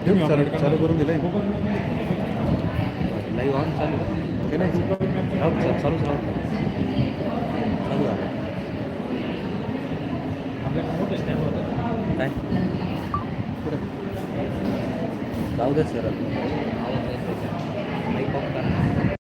चालू करून दिलंय लाईव्ह ऑन चालू ते नाही चालूच राहू चालू झालं काय पुढं जाऊ दे सर माईक ऑफ करा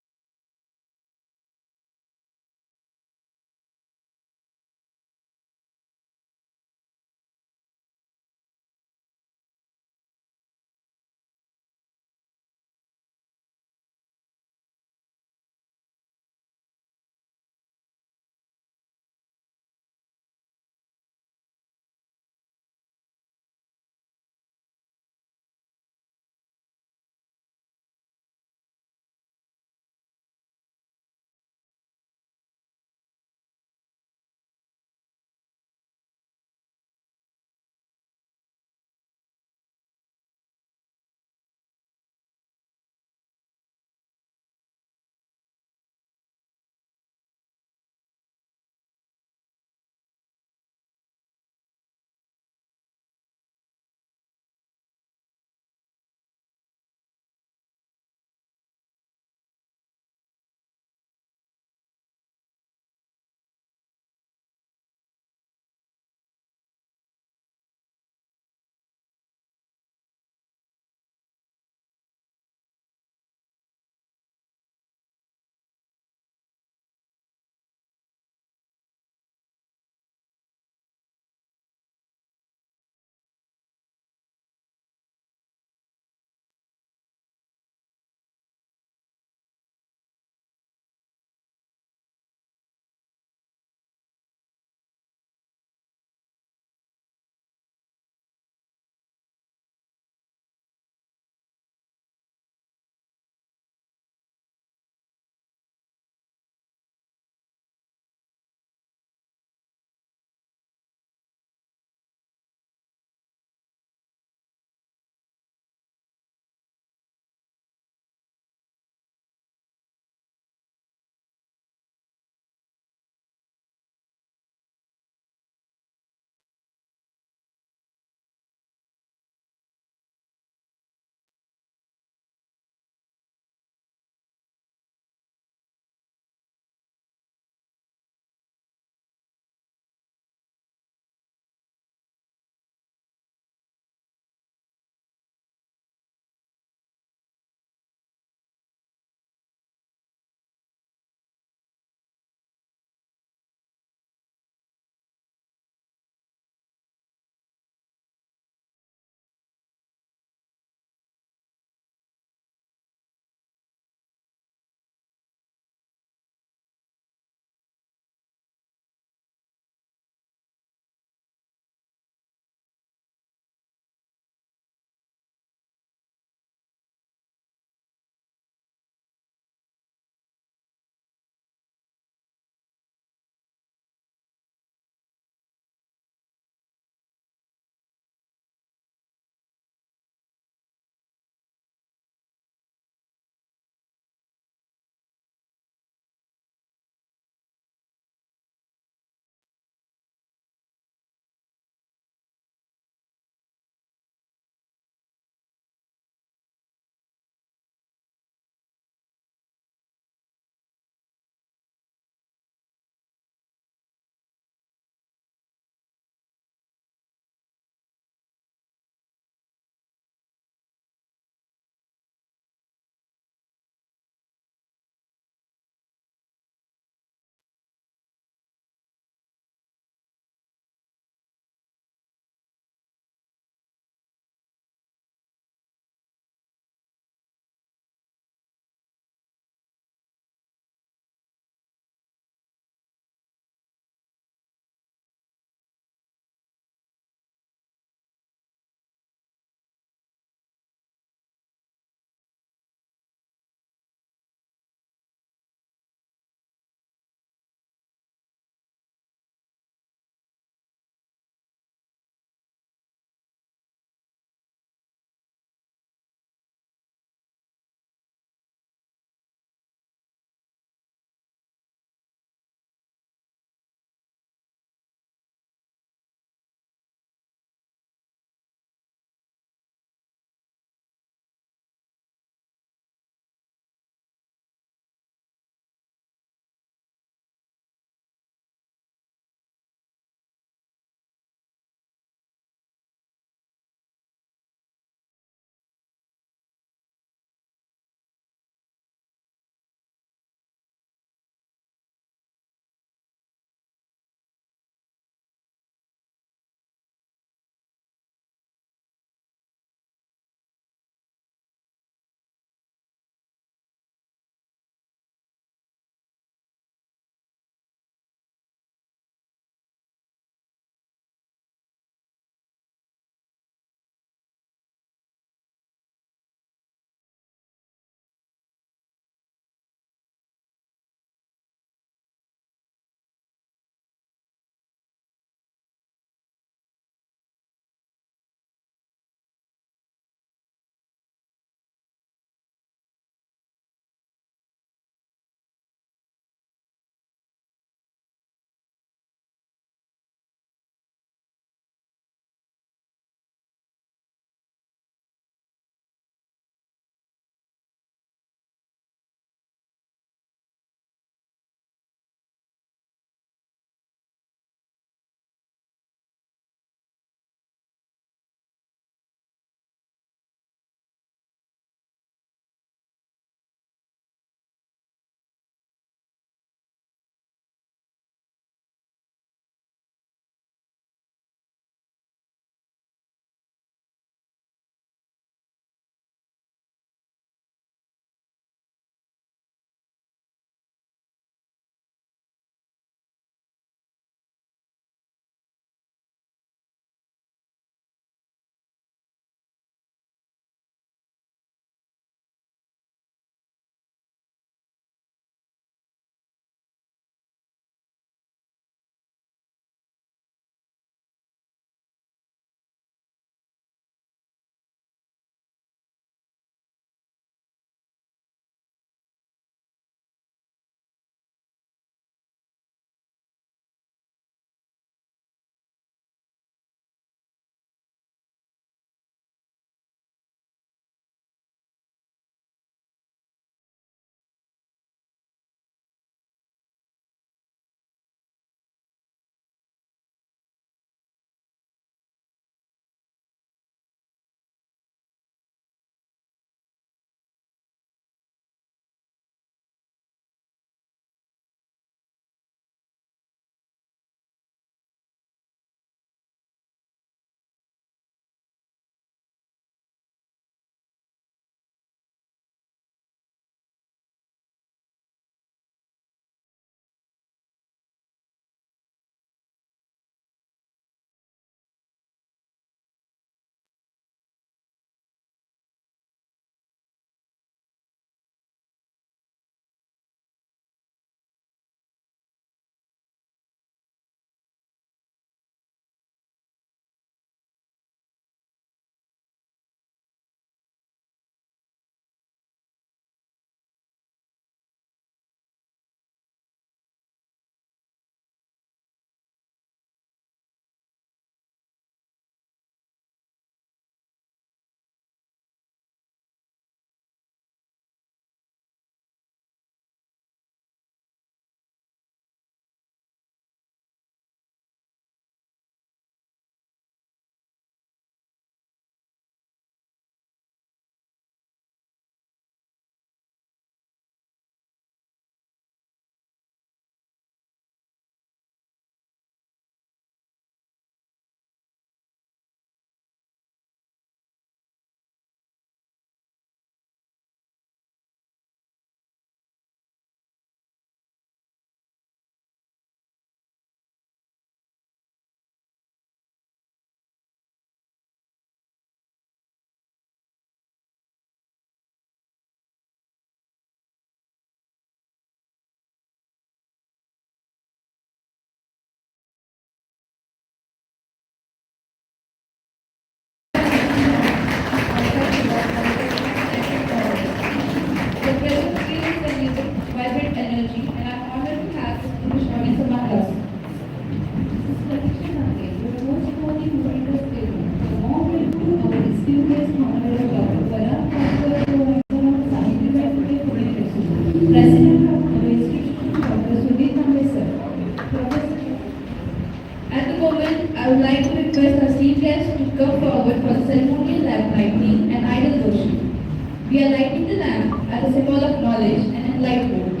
lamp as a symbol of knowledge and enlightenment.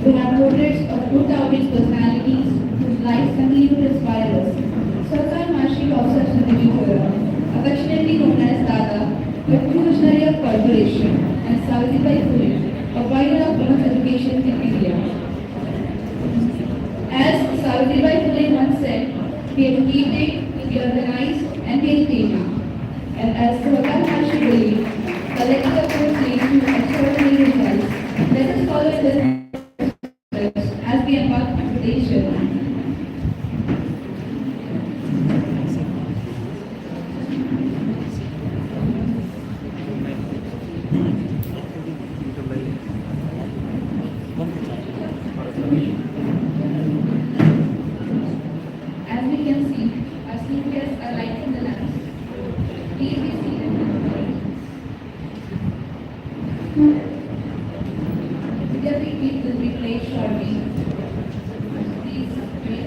We have portraits of good towering personalities whose lives continue to inspire us. Sarkar Mashi of such individual, affectionately known as Dada, a true visionary of corporation, and Savitribai Phule, a pioneer of women's education in India. As Savitribai Phule once said, be educated, be organized, and be entertainer. And as Sarkar Mashi believed, collective efforts lead to extraordinary results. Let us follow in this as we embark on today's journey. As we can see, our speakers are lighting the lamps. Please be seated. Their repeat will be played shortly. Please wait.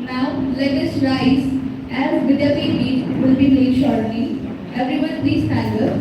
Now let us rise as Vidyapeeth beat will be played shortly. Everyone please stand up.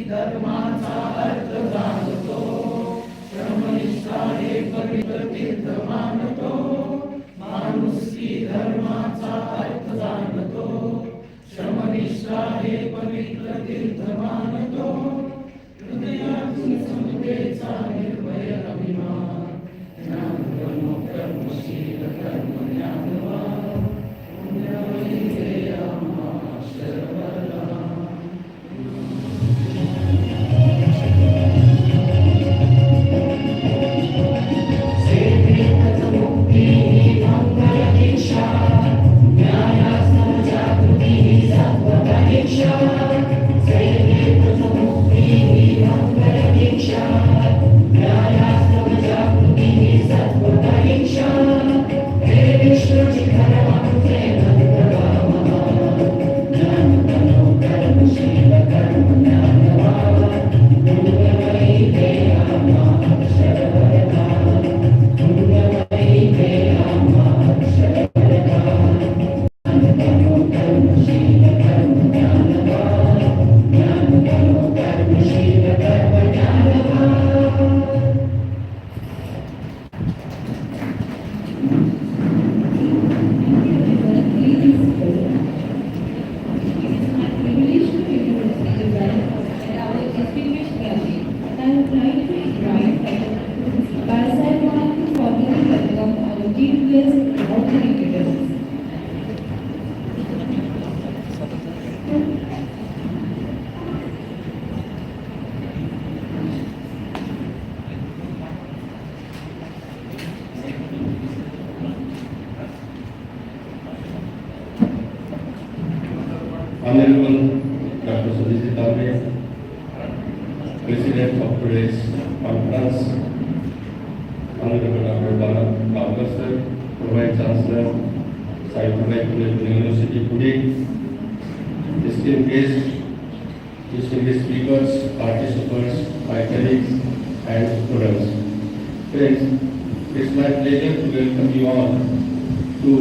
धर्माचा अर्थ जाणतो, श्रमनिष्ठा हे पवित्र तीर्थ मानतो. माणुसकी धर्माचा अर्थ जाणतो, श्रमनिष्ठा हे पवित्र तीर्थ मानतो. हृदयातून समतेचा निर्भय अभिमान, ज्ञान बनो कर्मशील कर्म ज्ञानवान. पुण्यमयी हे आम्हा शरवरदान. Krishna President of today's conference, Honorable Dr. Bharat sir, Vice Chancellor, Scientific University today, distinguished speakers, participants, my colleagues, and students. Friends, it's my pleasure to welcome you all to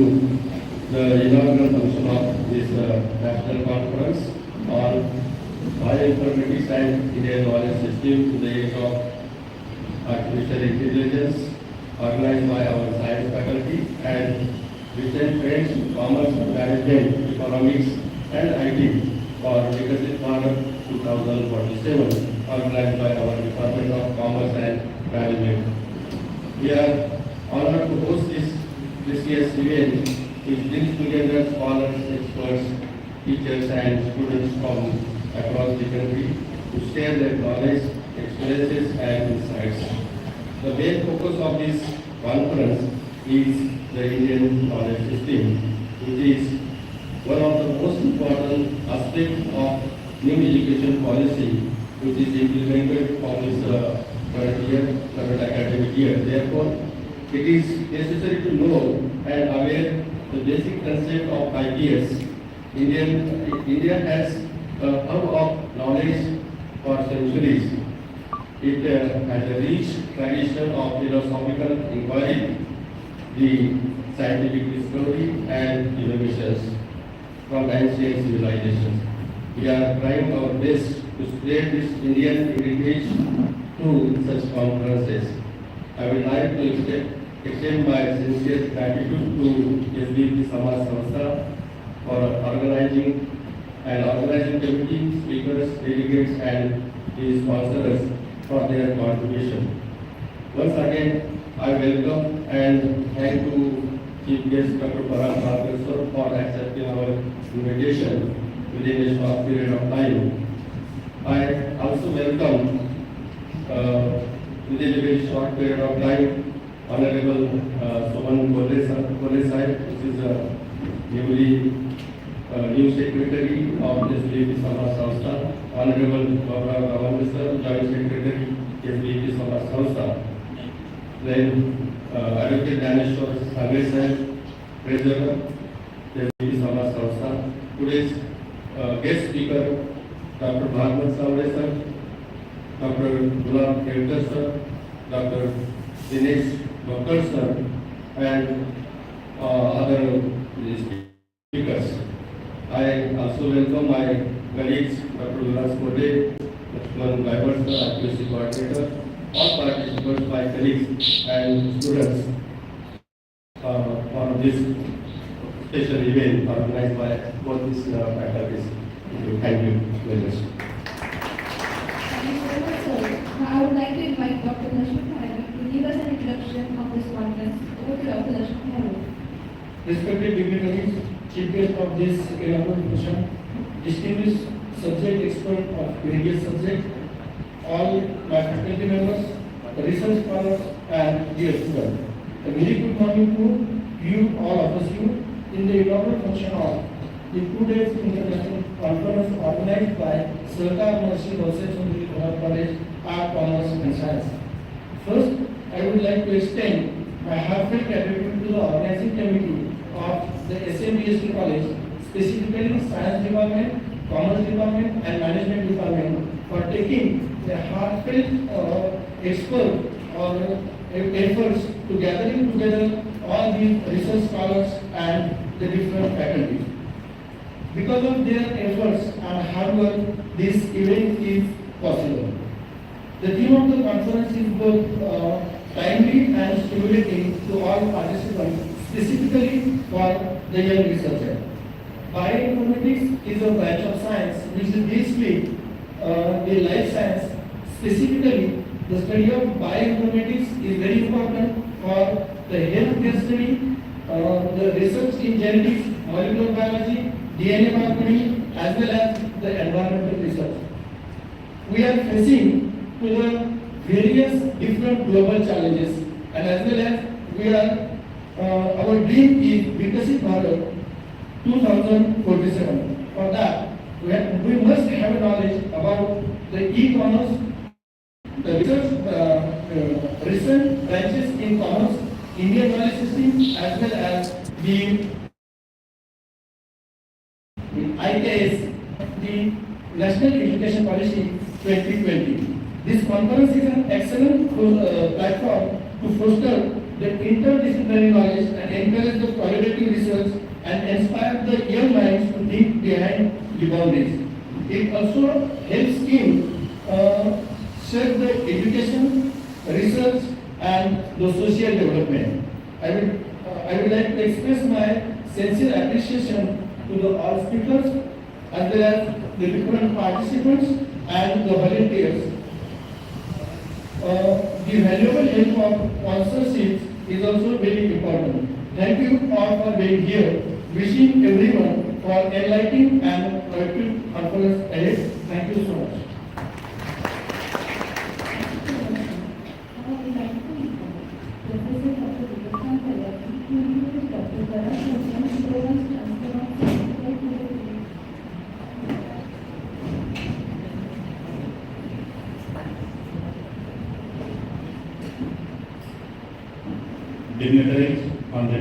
the inaugural function of this national conference on bioinformatics and Indian knowledge system in the age of artificial intelligence, organized by our science faculty and recent trends, commerce, management, economics, and IT for Viksit Bharat 2047, organized by our Department of Commerce and Management. We are honored to host this year's event, which brings together scholars, experts, teachers, and students from across the country to share their knowledge, experiences, and insights. The main focus of this conference is the Indian knowledge system, which is one of the most important aspects of new education policy, which is implemented from this current academic year. Therefore, it is necessary to know and aware the basic concept of ideas. India has a hub of knowledge for centuries. It has a rich tradition of philosophical inquiry, the scientific discovery, and innovations from ancient civilizations. We are trying our best to spread this Indian heritage through such conferences. I would like to extend my sincere gratitude to SBP Samaj Samstha for organizing committee, speakers, delegates, and the sponsors for their contribution. Once again, I welcome and thank to Chief Guest Dr. Bharat sir for accepting our invitation within a short period of time. I also welcome within a very short period of time Honorable Soman Kole Sahib, which is a new secretary of SBP Samaj Samstha, Honorable Bhabra Gavan sir, Joint Secretary SBP Samaj Samstha. Then Advocate Dhaneshwar Sangre sahib, Treasurer SBP Samaj Samstha. Today's guest speaker Dr. Bhagwan Savre sir, Dr. Gulab Khelkar sir, Dr. Dinesh Bakkar sir, and other speakers. I also welcome my colleagues, Dr. Vilas Kode, Lakshman Gaibar sir, accuracy coordinator, all participants, my colleagues and students for this special event organized by both these faculties. Thank you very much. Thank you very much, sir. Now, I would like to invite Dr. Lakshman to give us an introduction of this conference. Over to Dr. Lakshman. Respected dignitaries, chief guest of this inaugural function, distinguished subject expert of various subjects, all my faculty members, research scholars, and dear students. A very good morning to you, all of us, in the inaugural function of the 2 days international conference organized by Sarkar Mahasi Bhasachandri Thorat College, Art, Commerce, and Science. First, I would like to extend my heartfelt gratitude to the organizing committee of the SMBST College, specifically Science Department, Commerce Department, and Management Department, for taking the heartfelt expert or efforts to gathering together all these research scholars and the different faculties. Because of their efforts and hard work, this event is possible. The theme of the conference is both timely and stimulating to all participants, specifically for the young researcher. Bioinformatics is a branch of science which deals with the life science. Specifically, the study of bioinformatics is very important for the healthcare study, the research in genetics, molecular biology, DNA marketing, as well as the environmental research. We are facing to the various different global challenges, and as well as we are, our dream is Viksit Bharat 2047. For that, we must have knowledge about the e-commerce, recent branches in commerce, Indian knowledge system, as well as the IKS, the National Education Policy 2020. This conference is an excellent platform to foster the interdisciplinary knowledge and encourage the collaborative research and inspire the young minds to think behind the boundaries. It also helps in shape the education, research and the social development. I would like to express my sincere appreciation to the all speakers as well as the different participants and the volunteers. The valuable help of sponsorships is also very important. Thank you all for being here. Wishing everyone for enlightening and productive conference ahead. Thank you so much. Dignitaries on the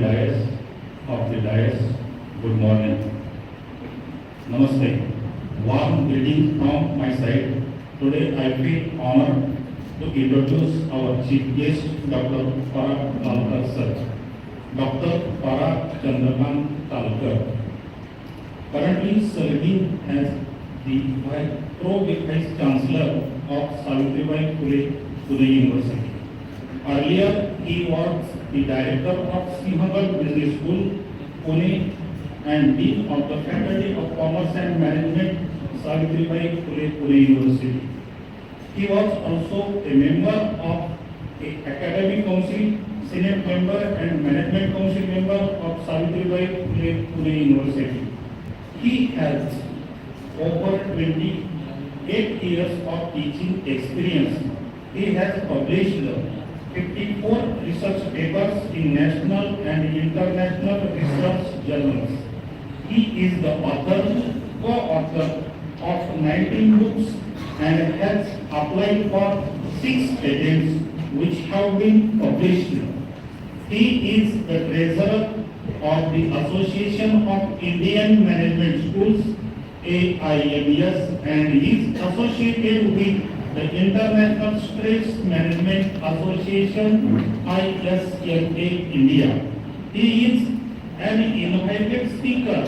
dais, good morning. Namaste. Warm greetings from my side. Today I feel honored to introduce our chief guest, Dr. Thorat sir. Dr. Thorat Chandrakant Talkar, currently serving as the Vice Chancellor of Savitribai Phule University. Earlier, he was the Director of Sinhagar Business School, Pune, and Dean of the Faculty of Commerce and Management, Savitribai Phule University. He was also a member of the Academic Council, Senate member, and Management Council member of Savitribai Phule University. He has over 28 years of teaching experience. He has published 54 research papers in national and international research journals. He is the co-author of 19 books and has applied for 6 patents which have been published. He is the treasurer of the Association of Indian Management Schools, AIMS, and is associated with the International Stress Management Association, ISMA India. He is an invited speaker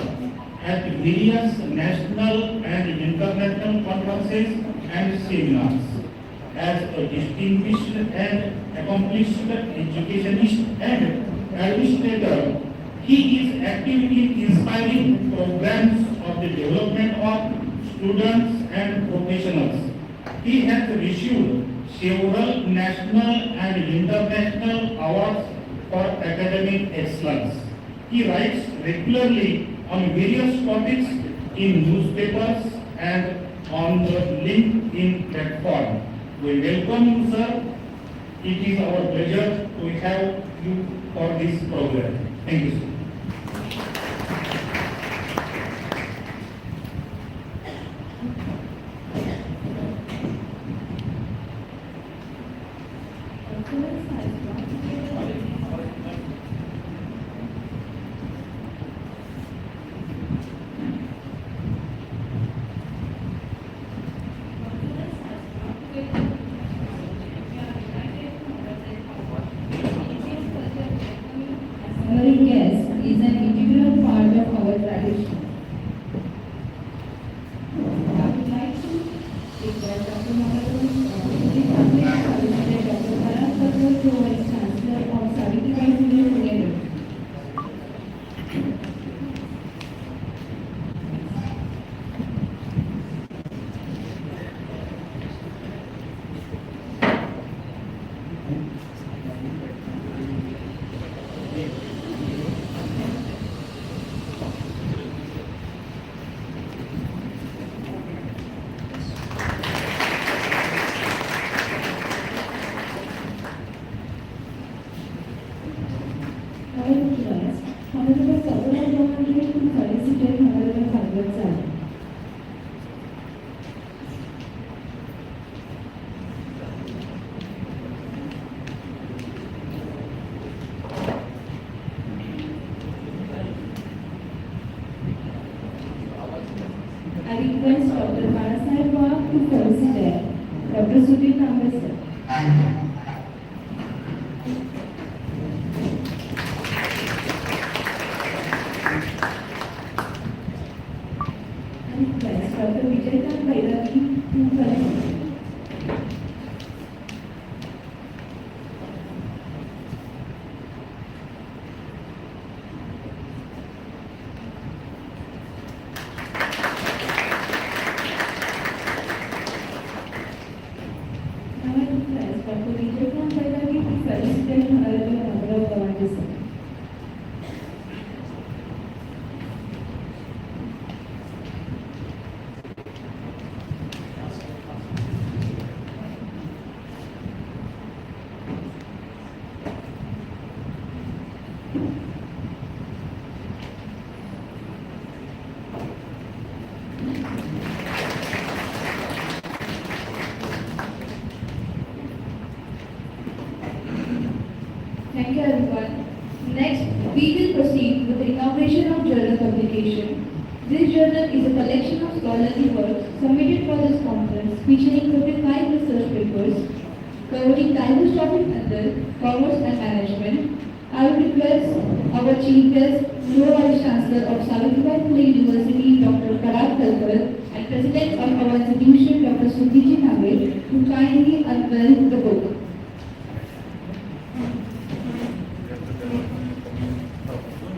at various national and international conferences and seminars. As a distinguished and accomplished educationist and administrator, he is active in inspiring programs of the development of students and professionals. He has received several national and international awards for academic excellence. He writes regularly on various topics in newspapers and on the LinkedIn platform. We welcome you, sir. It is our pleasure to have you for this program. Thank you, sir. Honoring guests to Facilitate, Dr. Sudhir Ambassador. Dr. Vijaykan Bairagi to Facilitate. Dr. Vijaykan Bairagi to Facilitate Honorable Member of Government. Thank you everyone. Next, we will proceed with the inauguration of journal publication. This journal is a collection of scholarly works submitted for this conference featuring 55 research papers covering diverse topics under commerce and management. I would request our chief guest, Vice Chancellor of Savitribai Phule University, Dr. Thorat and President of our institution, Dr. Sudhir Ambassador, to kindly unveil the book.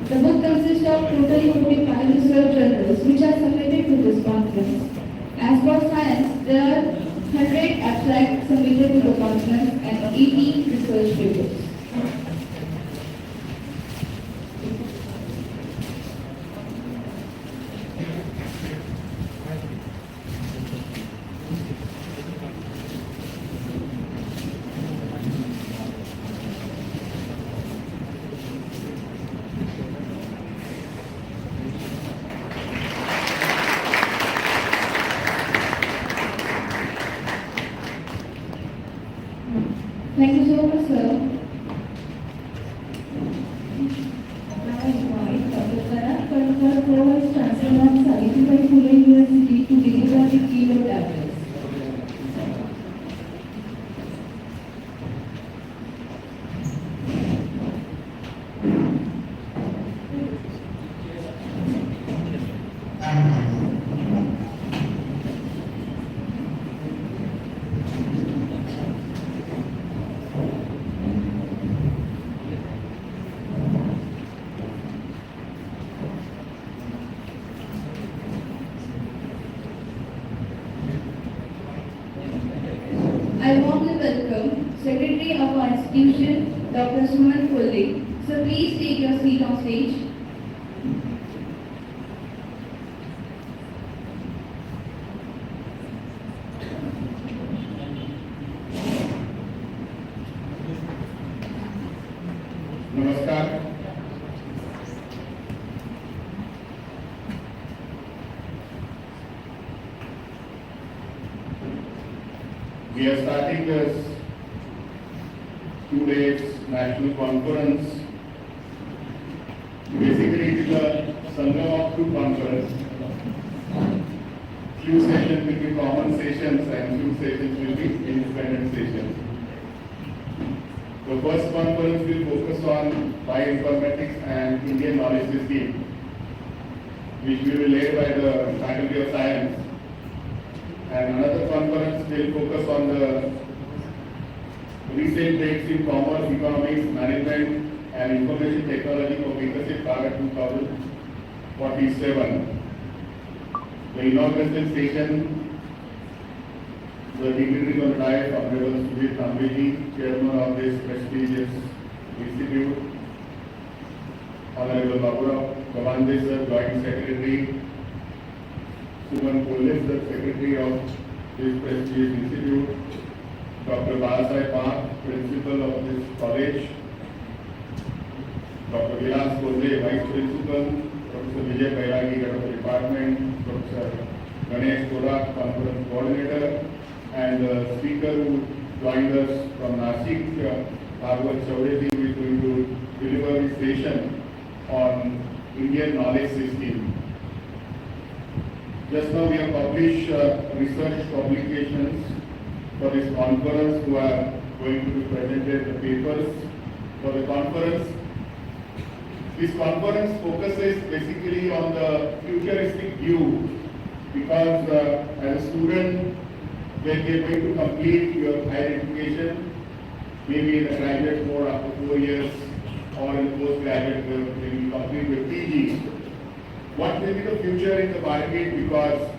The book consists of totally 45 research journals which are submitted to this conference. As for science, there are 100 abstracts submitted to the conference and 80 research papers. Thank you so much, sir. Now I invite Dr. Thorat, Vice Chancellor of Savitribai Phule University, to deliver the keynote address. I warmly welcome Secretary of our institution, Dr. Suman Phule. So please take your seat on stage. Namaskar. We are starting this 2 days national conference. Basically, it is a sangam of two conference. Few sessions will be common sessions and few sessions will be independent sessions. The first conference will focus on bioinformatics and Indian knowledge system, which will be led by the Faculty of Science. And another conference will focus on the recent trends in commerce, economics, management, and information technology for Visit Bharat 2047. The inaugural session, the dignitaries on the dais, Honorable Sudhir Ambassador, Chairman of this prestigious institute, Honorable Babura Kavande sir, Joint Secretary, Suman Phule, the Secretary of this prestigious institute, Dr. Balasai Park, Principal of this college, Dr. Vilas Kode, Vice Principal, Professor Vijay Bairagi, Head of the Department, Professor Ganesh Thorat, Conference Coordinator, and the speaker who joined us from Nasik, Bhagwat Chaudhary, who is going to deliver his session on Indian knowledge system. Just now we have published research publications for this conference who are going to be presented the papers for the conference. This conference focuses basically on the futuristic view because as a student, when you are going to complete your higher education, maybe in the graduate mode after 4 years or in the postgraduate mode when you complete your PG, what will be the future in the market, because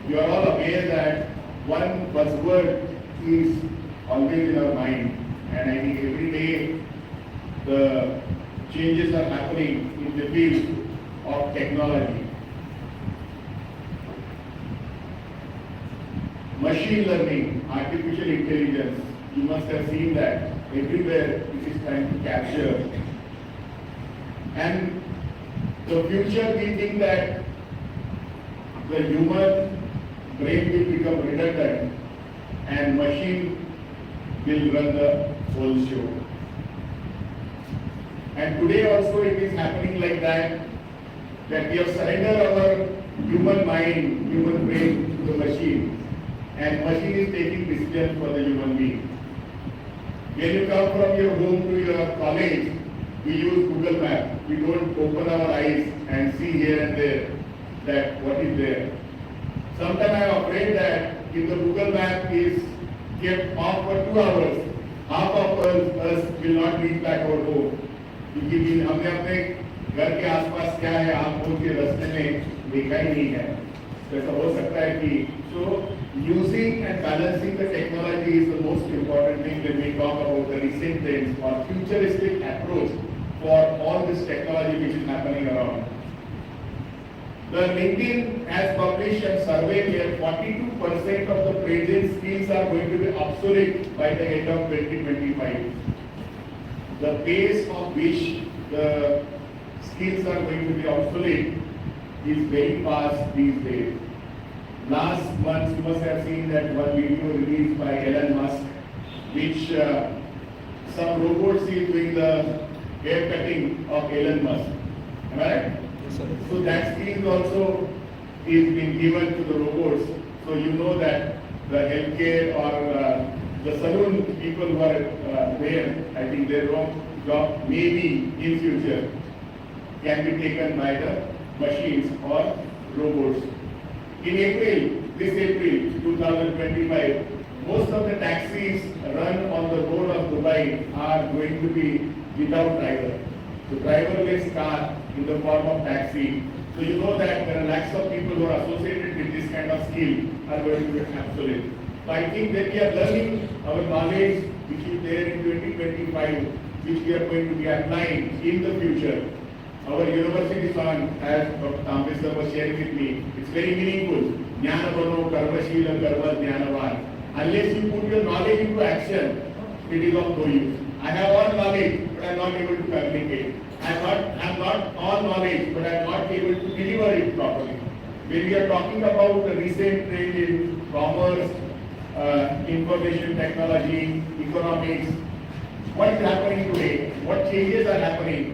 you are all aware that one buzzword is always in our mind, and I think every day the changes are happening in the field of technology. Machine learning, artificial intelligence, you must have seen that everywhere it is trying to capture. And the future, we think that the human brain will become redundant and machine will run the whole show. And today also it is happening like that we have surrendered our human mind, human brain to the machine, and machine is taking decisions for the human being. When you come from your home to your college, we use Google Map. We don't open our eyes and see here and there that what is there. Sometimes I am afraid that if the Google Map is kept off for 2 hours, half of us will not reach back our home. क्योंकि हमने अपने घर के आसपास क्या है आप बोल के रास्ते में देखा ही नहीं है. तो ऐसा हो सकता है कि so using and balancing the technology is the most important thing when we talk about the recent trends or futuristic approach for all this technology which is happening around. The LinkedIn has published a survey where 42% of the present skills are going to be obsolete by the end of 2025. The pace of which the skills are going to be obsolete is very fast these days. Last month you must have seen that one video released by Elon Musk, which some robots is doing the hair cutting of Elon Musk. Am I right? Yes, sir. So that skill also is being given to the robots. So you know that the healthcare or the saloon people who are there, I think their job maybe in future can be taken by the machines or robots. In this April 2025, most of the taxis run on the road of Dubai are going to be without driver. So driverless car in the form of taxi. So you know that there are lakhs of people who are associated with this kind of skill are going to be obsolete. So I think that we are learning our knowledge which is there in 2025, which we are going to be applying in the future. Our university song, as Dr. Ambedkar was sharing with me, it's very meaningful. Jnanavano karmashila karma jnanavan. Unless you put your knowledge into action, it is of no use. I have all knowledge, but I am not able to communicate. I am not all knowledge, but I am not able to deliver it properly. When we are talking about the recent trend in commerce, information technology, economics, what is happening today? What changes are happening?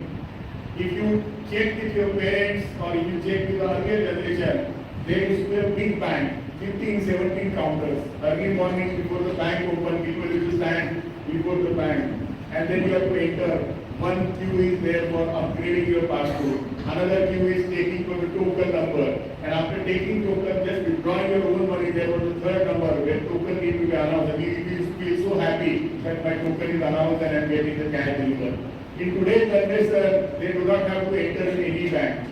If you check with your parents or if you check with the earlier generation, there used to be a big bank, 15, 17 counters. Early morning before the bank opened, people used to stand before the bank. And then you have to enter. One queue is there for upgrading your passport. Another queue is taking for the token number. And after taking token, just withdrawing your own money, there was the third number where token need to be announced. And we feel so happy that my token is announced and I am getting the cash delivered. In today's generation, they do not have to enter in any bank.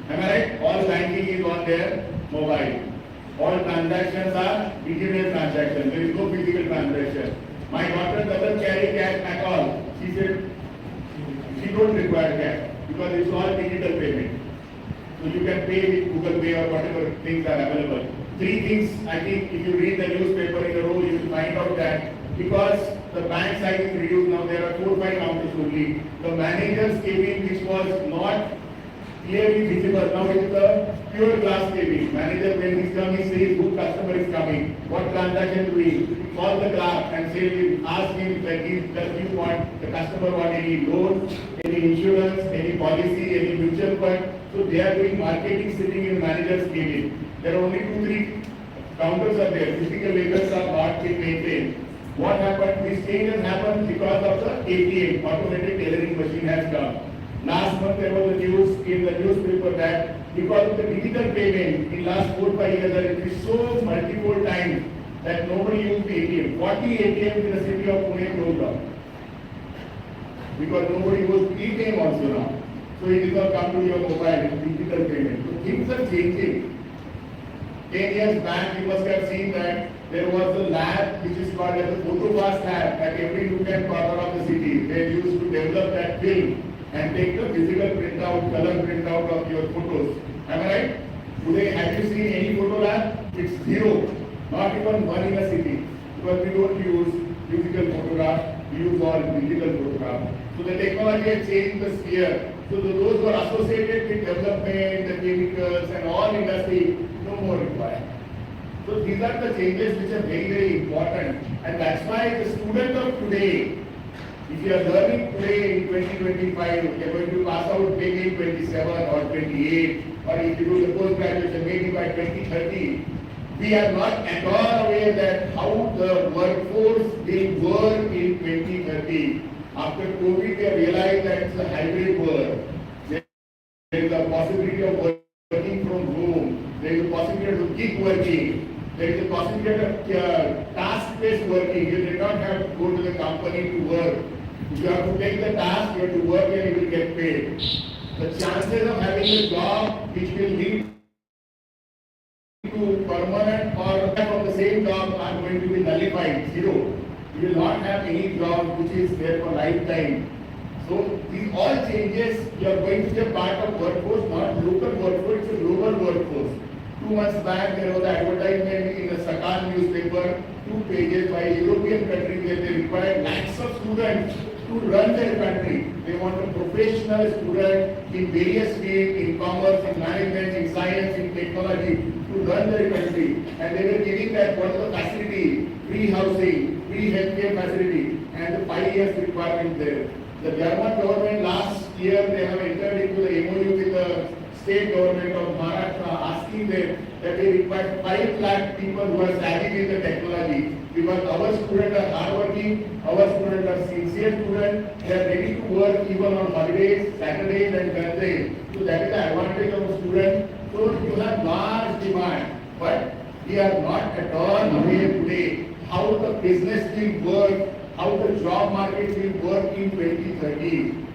Am I right? All banking is on their mobile. All transactions are digital transactions. There is no physical transaction. My daughter doesn't carry cash at all. She said she don't require cash because it's all digital payment. So you can pay with Google Pay or whatever things are available. 3 things, I think, if you read the newspaper in a row, you will find out that because the bank size is reduced now, there are 4 or 5 counters only. The manager's cabin, which was not clearly visible, now it is a pure glass cabin. Manager, when he's coming, says who customer is coming, what transaction do we call the clerk and say, ask him that does the customer want any loan, any insurance, any policy, any mutual fund. So they are doing marketing sitting in manager's cabin. There are only 2-3 counters are there. Physical labels are not being maintained. What happened? This change has happened because of the ATM, automated tailoring machine has come. Last month there was a news in the newspaper that because of the digital payment in last 4-5 years there is so multiple times that nobody used the ATM. 40 ATMs in the city of Pune closed down. Because nobody used ATM also now. So it is not come to your mobile, digital payment. So things are changing. 10 years back, you must have seen that there was a lab which is called as a photofast lab at every nook and corner of the city. They used to develop that film and take the physical printout, color printout of your photos. Am I right? Today, have you seen any photo lab? It's zero. Not even one in a city. Because we don't use physical photograph, we use all digital photograph. So the technology has changed the sphere. So those who are associated with development, the chemicals and all industry, no more required. So these are the changes which are very, very important. And that's why the student of today, if you are learning today in 2025, you are going to pass out maybe in 27 or 28, or if you do the post-graduation maybe by 2030, we are not at all aware that how the workforce will work in 2030. After COVID, we have realized that it's a hybrid world. There is a possibility of working from home. There is a possibility of gig working. There is a possibility of task-based working. You do not have to go to the company to work. If you have to take the task, you have to work and you will get paid. The chances of having a job which will lead to permanent or from the same job are going to be nullified, zero. You will not have any job which is there for lifetime. So these all changes, you are going to be a part of workforce, not local workforce, it's a global workforce. 2 months back there was an advertisement in the Sakal newspaper, 2 pages by a European country where they required lakhs of students to run their country. They want a professional student in various fields, in commerce, in management, in science, in technology, to run their country. And they were giving that what is the facility, free housing, free healthcare facility, and the 5 years requirement there. The German government last year they have entered into the MOU with the state government of Maharashtra asking them that they require 5 lakh people who are savvy with the technology. Because our students are hardworking, our students are sincere students, they are ready to work even on holidays, Saturdays and Sundays. So that is the advantage of a student. So you have large demand, but we are not at all aware today how the business will work, how the job market will work in 2030.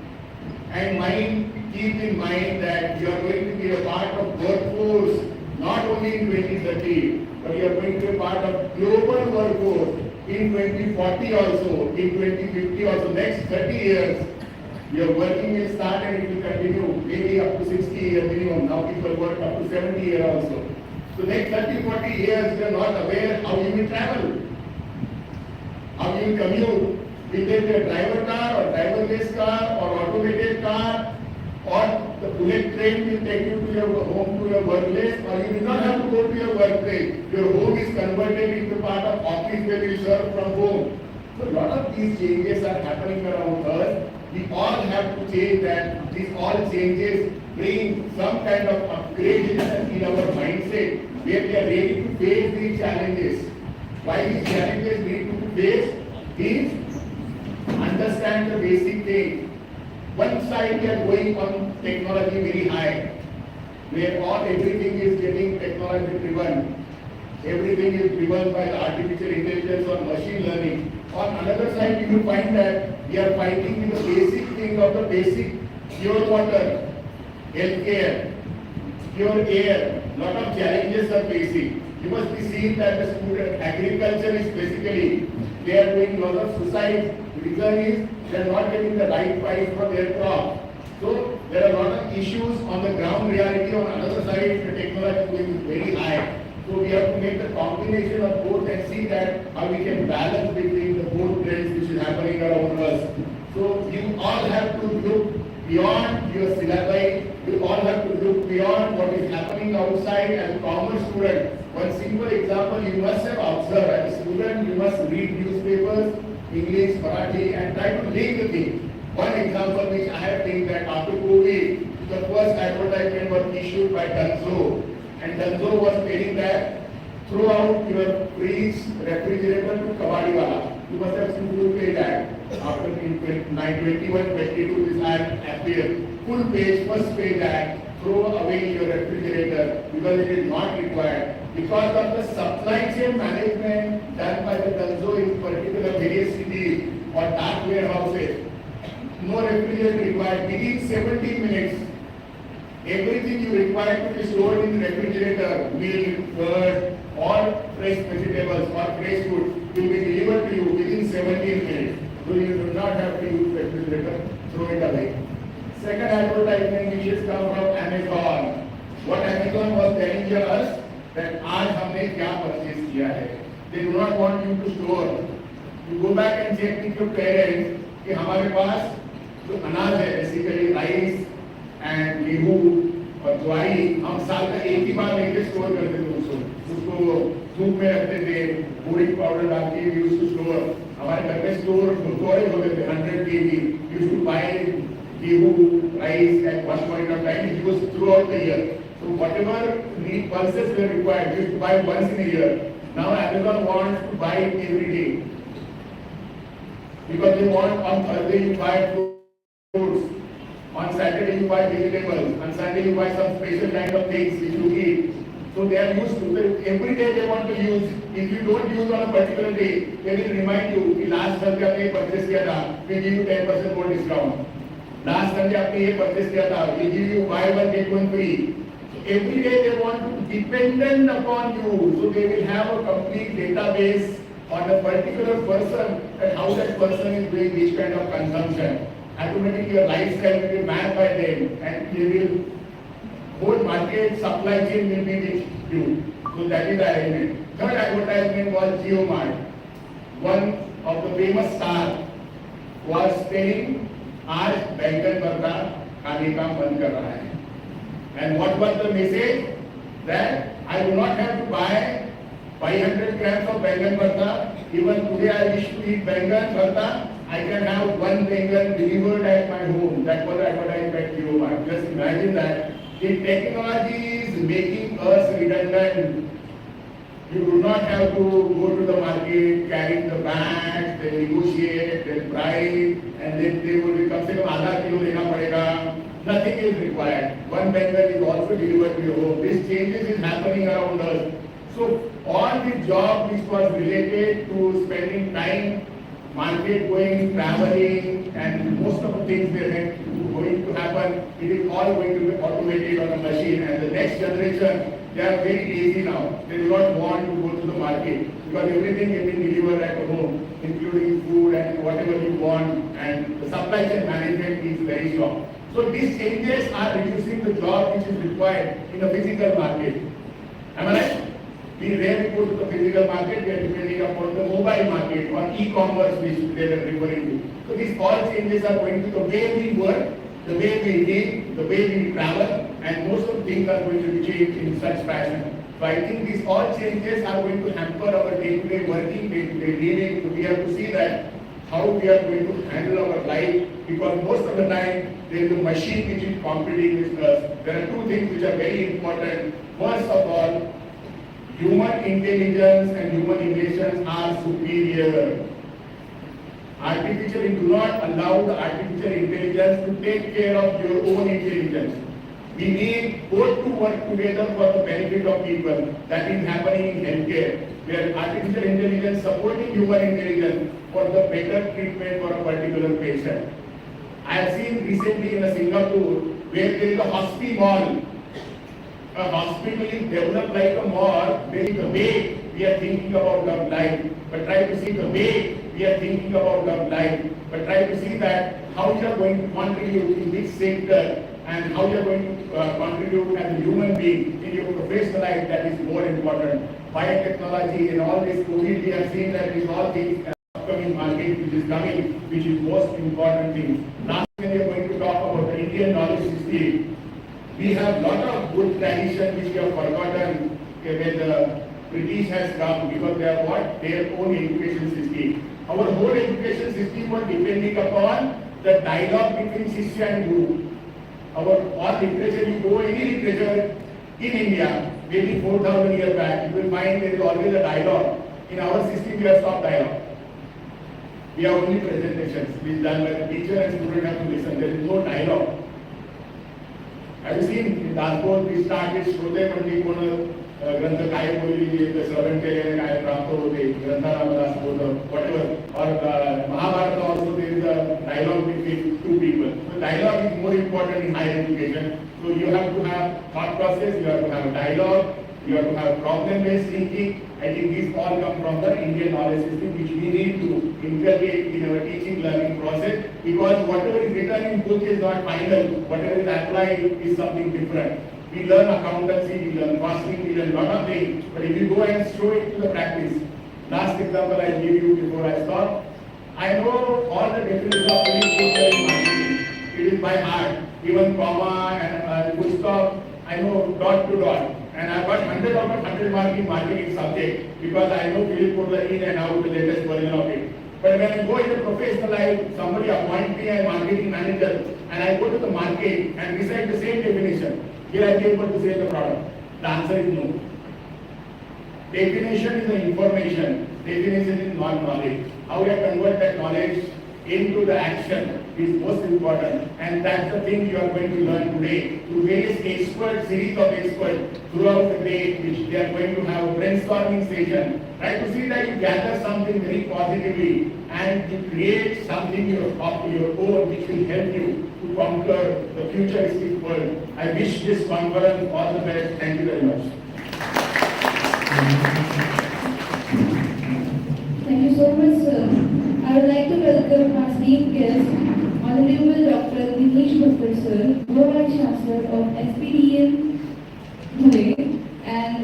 And keep in mind that you are going to be a part of workforce not only in 2030, but you are going to be a part of global workforce in 2040 also, in 2050 also, next 30 years. Your working will start and it will continue, maybe up to 60 years minimum. Now people work up to 70 years also. So next 30, 40 years, you are not aware how you will travel. How you will commute. Will there be a driver car or driverless car or automated car, or the bullet train will take you to your home, to your workplace, or you will not have to go to your workplace. Your home is converted into part of office where you serve from home. So a lot of these changes are happening around us. We all have to change that. These all changes bring some kind of upgradation in our mindset where we are ready to face these challenges. Why these challenges need to be faced is understand the basic thing. One side we are going on technology very high, where everything is getting technology driven. Everything is driven by the artificial intelligence or machine learning. On another side, you will find that we are fighting with the basic thing of the basic pure water, healthcare, pure air. Lot of challenges are facing. You must be seeing that the student agriculture is basically they are doing lot of suicide. Reason is they are not getting the right price for their crop. So there are a lot of issues on the ground reality. On another side, the technology is very high. So we have to make the combination of both and see that how we can balance between the both trends which is happening around us. So you all have to look beyond your syllabi. You all have to look beyond what is happening outside as a common student. One simple example you must have observed as a student, you must read newspapers, English, Marathi, and try to link the thing. One example which I have taken that after COVID, the first advertisement was issued by Dunzo, and Dunzo was stating that throw out your fridge, refrigerator to Kabadiwala. You must have seen full page ad. After in 21-22 this ad appeared. Full page, first page ad. Throw away your refrigerator because it is not required. Because of the supply chain management done by the Dunzo in particular various cities or dark warehouses, no refrigerator required. Within 17 minutes, everything you require to be stored in the refrigerator, milk, curd, or fresh vegetables or fresh food will be delivered to you within 17 minutes. So you do not have to use refrigerator, throw it away. Second advertisement which has come from Amazon. What Amazon was telling us that आज हमने क्या purchase किया है. They do not want you to store. You go back and check with your parents कि हमारे पास जो अनाज है basically rice and गेहूं और ज्वारी हम साल का एक ही बार लेके स्टोर करते थे उसको धूप में रखते थे बोरिक पाउडर डाल के यूज टू स्टोर हमारे घर में स्टोर स्टोरेज होते थे 100 kg यूज टू बाय गेहूं rice at one point of time use throughout the year so whatever need pulses were required used to buy once in a year now Amazon wants to buy it every day because they want on Thursday you buy fruits. On Saturday you buy vegetables, on Sunday you buy some special kind of things which you eat. So they are used to it. Every day they want to use. If you don't use on a particular day, they will remind you कि last Sunday आपने ये purchase किया था, we give you 10% more discount. Last Sunday आपने ये purchase किया था, we give you buy one get one free. So every day they want to dependent upon you. So they will have a complete database on a particular person and how that person is doing which kind of consumption. Automatically your lifestyle will be mapped by them and you will whole market supply chain will be with you. So that is the arrangement. Third advertisement was JioMart. One of the famous stars was saying आज बैंगन भरता खाने का मन कर रहा है. And what was the message? That I do not have to buy 500 grams of बैंगन भरता. Even today I wish to eat बैंगन भरता. I can have one bangan delivered at my home. That was advertised by Keynote. Just imagine that. The technology is making us redundant. You do not have to go to the market, carry the bags, then negotiate, then price, and then they will become say आधा kilo लेना पड़ेगा. Nothing is required. One bangan is also delivered to your home. This changes is happening around us. So all the job which was related to spending time market going, traveling, and most of the things that are going to happen, it is all going to be automated on a machine. And the next generation, they are very lazy now. They do not want to go to the market because everything can be delivered at home, including food and whatever you want. And the supply chain management is very strong. So these changes are reducing the job which is required in a physical market. Am I right? We rarely go to the physical market, we are depending upon the mobile market or e-commerce which they are referring to. So these all changes are going to the way we work, the way we live, the way we travel, and most of the things are going to be changed in such fashion. So I think these all changes are going to hamper our day-to-day working, day-to-day living. So we have to see that how we are going to handle our life because most of the time there is a machine which is competing with us. There are two things which are very important. First of all, human intelligence and human relations are superior. Do not allow the artificial intelligence to take care of your own intelligence. We need both to work together for the benefit of people. That is happening in healthcare, where artificial intelligence supporting human intelligence for the better treatment for a particular patient. I have seen recently in Singapore where there is a hospital mall. A hospital is developed like a mall, where the way we are thinking about our life, but try to see the way we are thinking about our life, but try to see that how you are going to contribute in this sector and how you are going to contribute as a human being in your professional life. That is more important. Biotechnology and all this COVID, we have seen that these all things upcoming market which is coming, which is most important thing. Last when we are going to talk about the Indian knowledge system. We have lot of good tradition which we have forgotten when the British has come because they have what? Their own education system. Our whole education system was depending upon the dialogue between Shishya and Guru. Our all literature, you go any literature in India, maybe 4,000 years back, you will find there is always a dialogue. In our system, we have stopped dialogue. We have only presentations, which is done by the teacher and student have to listen. There is no dialogue. Have you seen in Danpur, we start with Shrote Mandi Kona, Grantha Kai Boli, the servant Kaya Kai Pramto Hote, Grantha Ramadas Bodha, whatever. Or Mahabharata also there is a dialogue between two people. So dialogue is more important in higher education. So you have to have thought process, you have to have dialogue, you have to have problem-based thinking. I think these all come from the Indian knowledge system which we need to integrate in our teaching learning process, because whatever is written in book is not final, whatever is applied is something different. We learn accountancy, we learn costing, we learn lot of things, but if you go and show it to the practice. Last example I give you before I stop. I know all the definitions of in marketing. It is by heart. Even comma and full stop, I know dot to dot. And I got 100 out of 100 mark in marketing subject because I know Philip Kotler in and out the latest version of it. But when I go in the professional life, somebody appoints me as marketing manager and I go to the market and recite the same definition. Will I be able to sell the product? The answer is no. Definition is the information. Definition is not knowledge. How I convert that knowledge into the action is most important, and that's the thing you are going to learn today through various experts, series of experts throughout the day, which they are going to have a brainstorming session. Try to see that you gather something very positively and you create something of your own which will help you to conquer the futuristic world. I wish this conference all the best. Thank you very much. Thank you so much, sir. I would like to welcome our esteemed guest, Honorable Dr. Dinesh Bhatkar, sir, Vice Chancellor of SPDM Dhule, and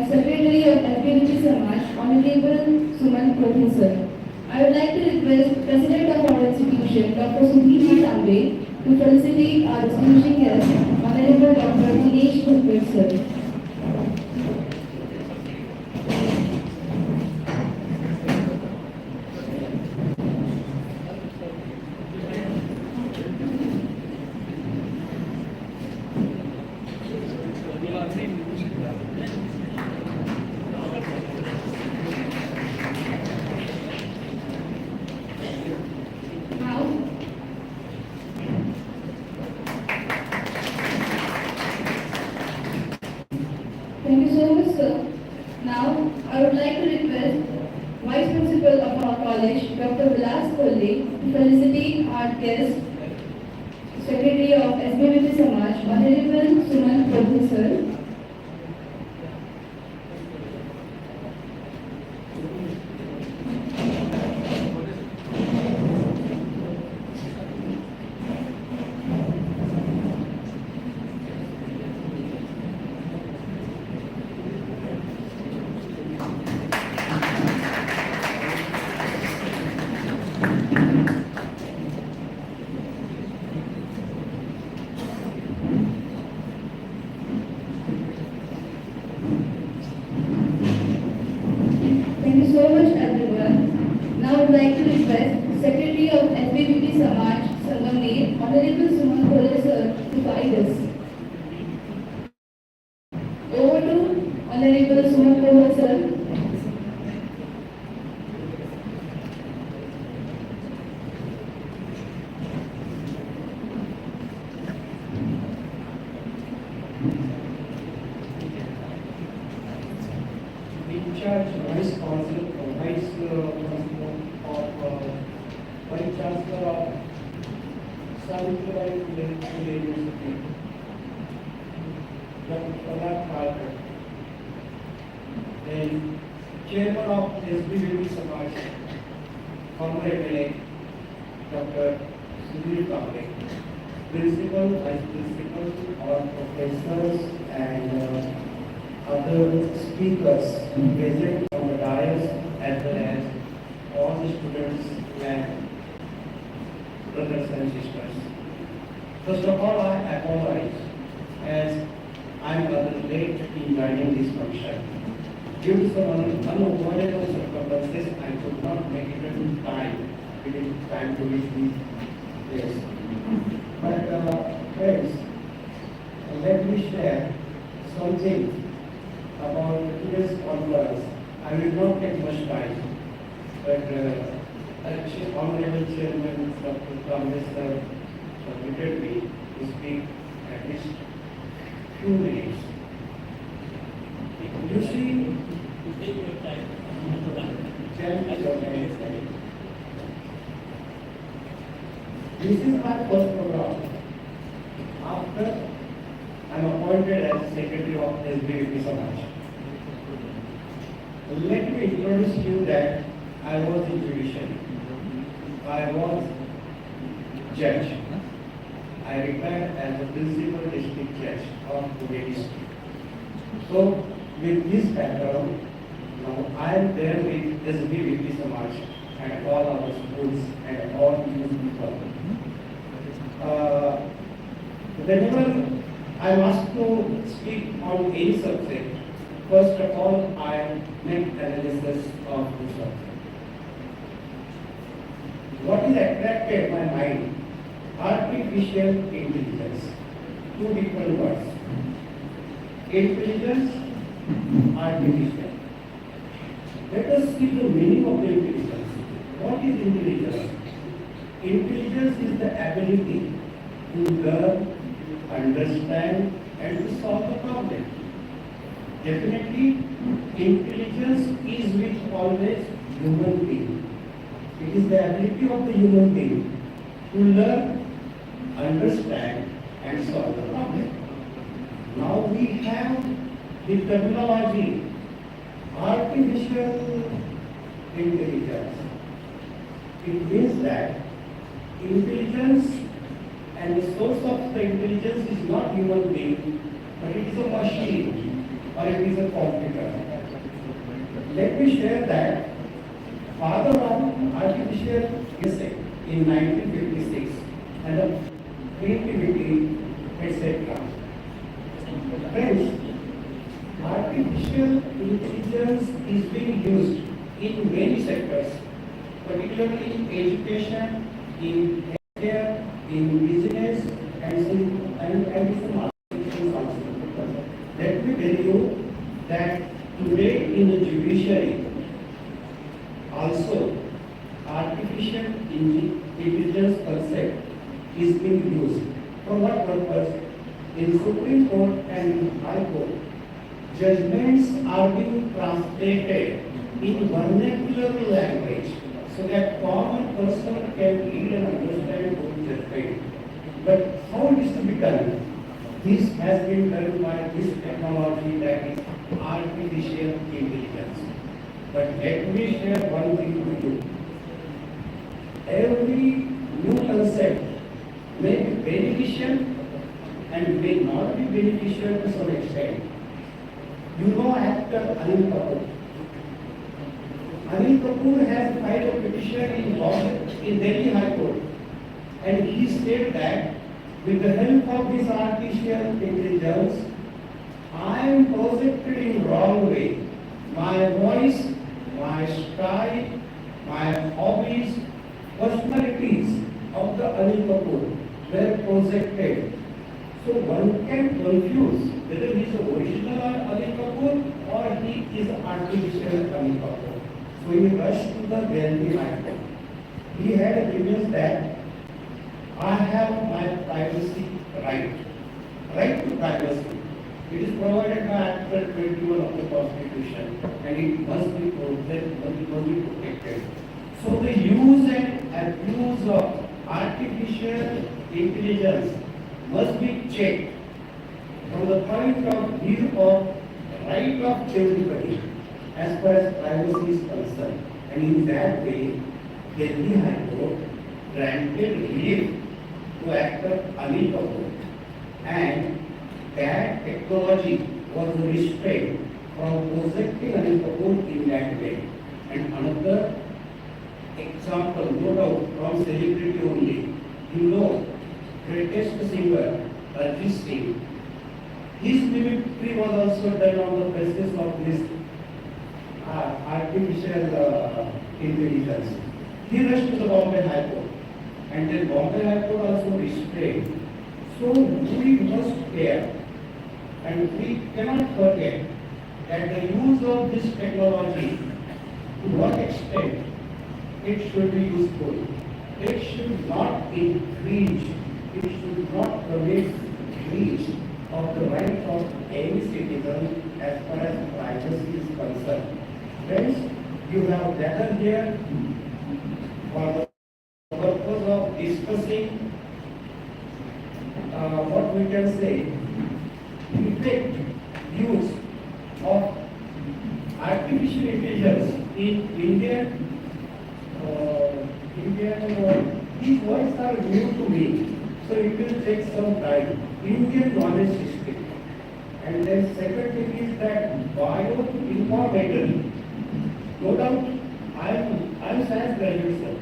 Secretary of FPDC Samaj, Honorable Suman Pradhan, sir. I would like to request President of our institution, Dr. Sudhir Tambe, to felicitate our distinguished guest, Honorable Dr. Dinesh Bhatkar, sir. Thank you so much, sir. Now, I would like to request Vice Principal of our college, Dr. Vilas Kolle, to felicitate our guest, Secretary of SBVP Samaj, Honorable Suman Pradhan, sir. Thank you so much, everyone. Now I would like to request Secretary of SBVP Samaj, Sangamir, Honorable Suman Pradhan, sir, to guide us. Over to Honorable Suman Pradhan, sir. In charge Vice Chancellor, Vice Chancellor of Savitribai University, Dr. Thorat, then Chairman of SBVP Samaj, former MLA, Dr. Sudhir Tambe, Principal, Vice Principal, all professors and other speakers present on the dais, as well as all the students and brothers and sisters. First of all, I apologize as I am rather late in joining this function. Due to some unavoidable circumstances, I could not make it in time to reach this place. But friends, let me share something about today's conference. I will not take much time, but Honorable Chairman Dr. Thorat permitted me to speak at least few minutes. You see, this is my first program after I am appointed as Secretary of SBVP Samaj. Let me introduce you that I was in judiciary. I was judge. I retired as the principal district judge of Pune district. So with this background, now I am there with SBVP Samaj and all our schools and all youth people. Whenever I am asked to speak on any subject, first of all I make analysis of the subject. What is attracted my mind? Artificial intelligence. Two different words. Intelligence, artificial. Let us see the meaning of the intelligence. What is intelligence? Intelligence is the ability to learn, understand, and to solve the problem. Definitely, intelligence is with always human being. It is the ability of the human being to learn, understand, and solve the problem. Now we have the terminology artificial intelligence. It means that intelligence and the source of the intelligence is not human being, but it is a machine or it is a computer. Let me share that father of artificial essay in 1956 and the creativity, etc. Friends, artificial intelligence is being used in many sectors, particularly in education, in healthcare, in business, and in marketing also. Let me tell you that today in the judiciary, also artificial intelligence concept is being used. For what purpose? In Supreme Court and in High Court, judgments are being translated in vernacular language so that common person can read and understand the judgment. But how it is to be done? This has been done by this technology, that is artificial intelligence. But let me share one thing with you. Every new concept may be beneficial and may not be beneficial to some extent. You know actor Anil Kapoor. Anil Kapoor has filed a petition in Delhi High Court, and he said that with the help of this artificial intelligence, I am projected in wrong way. My voice, my style, my hobbies, personalities of the Anil Kapoor were projected. So one can confuse whether he is original Anil Kapoor or he is artificial Anil Kapoor. So he rushed to the Delhi High Court. He had a grievance that I have my privacy right to privacy. It is provided by Article 21 of the Constitution, and it must be protected. So the use and abuse of artificial intelligence must be checked from the point of view of right of everybody as far as privacy is concerned. And in that way, Delhi High Court granted relief to actor Anil Kapoor, and that technology was restrained from projecting Anil Kapoor in that way. And another example, no doubt, from celebrity only. You know, greatest singer, Arjit Singh. His mimicry was also done on the basis of this artificial intelligence. He rushed to the Bombay High Court, and then Bombay High Court also restrained. So we must care, and we cannot forget that the use of this technology, to what extent it should be useful. It should not infringe, it should not commit breach of the right of any citizen as far as privacy is concerned. Friends, you have gathered here for the purpose of discussing what we can say, effect use of artificial intelligence in Indian. These words are new to me, so it will take some time. Indian knowledge system. And then second thing is that bioinformatics. No doubt, I'm science graduate, sir.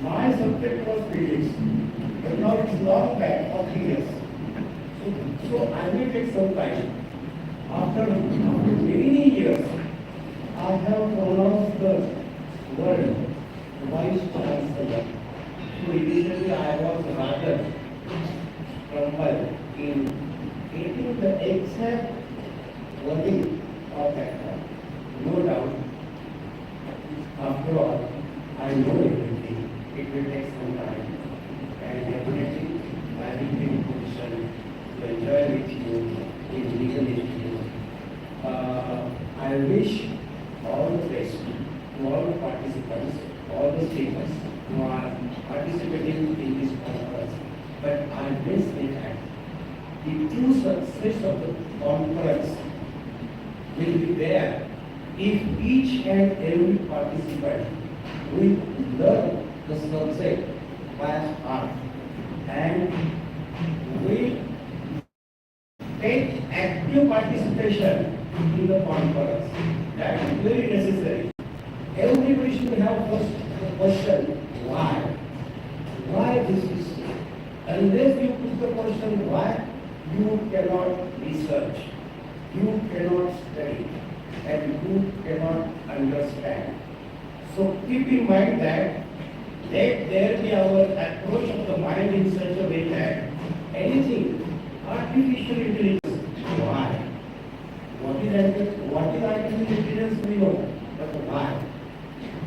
My subject was physics, but now it's long back for 3 years. So I will take some time. After many years, I have pronounced the word vice chancellor. So initially I was rather troubled in getting the exact wording of that word. No doubt, after all, I know everything. It will take some time. And definitely, I will be in position to enjoy with you in legal issues. I wish all the best to all the participants, all the speakers who are participating in this conference. But I will say that the true success of the conference will be there if each and every participant will learn the subject by heart and will take active participation in the conference. That is very necessary. Everybody should have first the question, why? Why this is so? Unless you put the question why, you cannot research, you cannot study, and you cannot understand. So keep in mind that let there be our approach of the mind in such a way that anything, artificial intelligence, why? What is artificial intelligence we know, but why?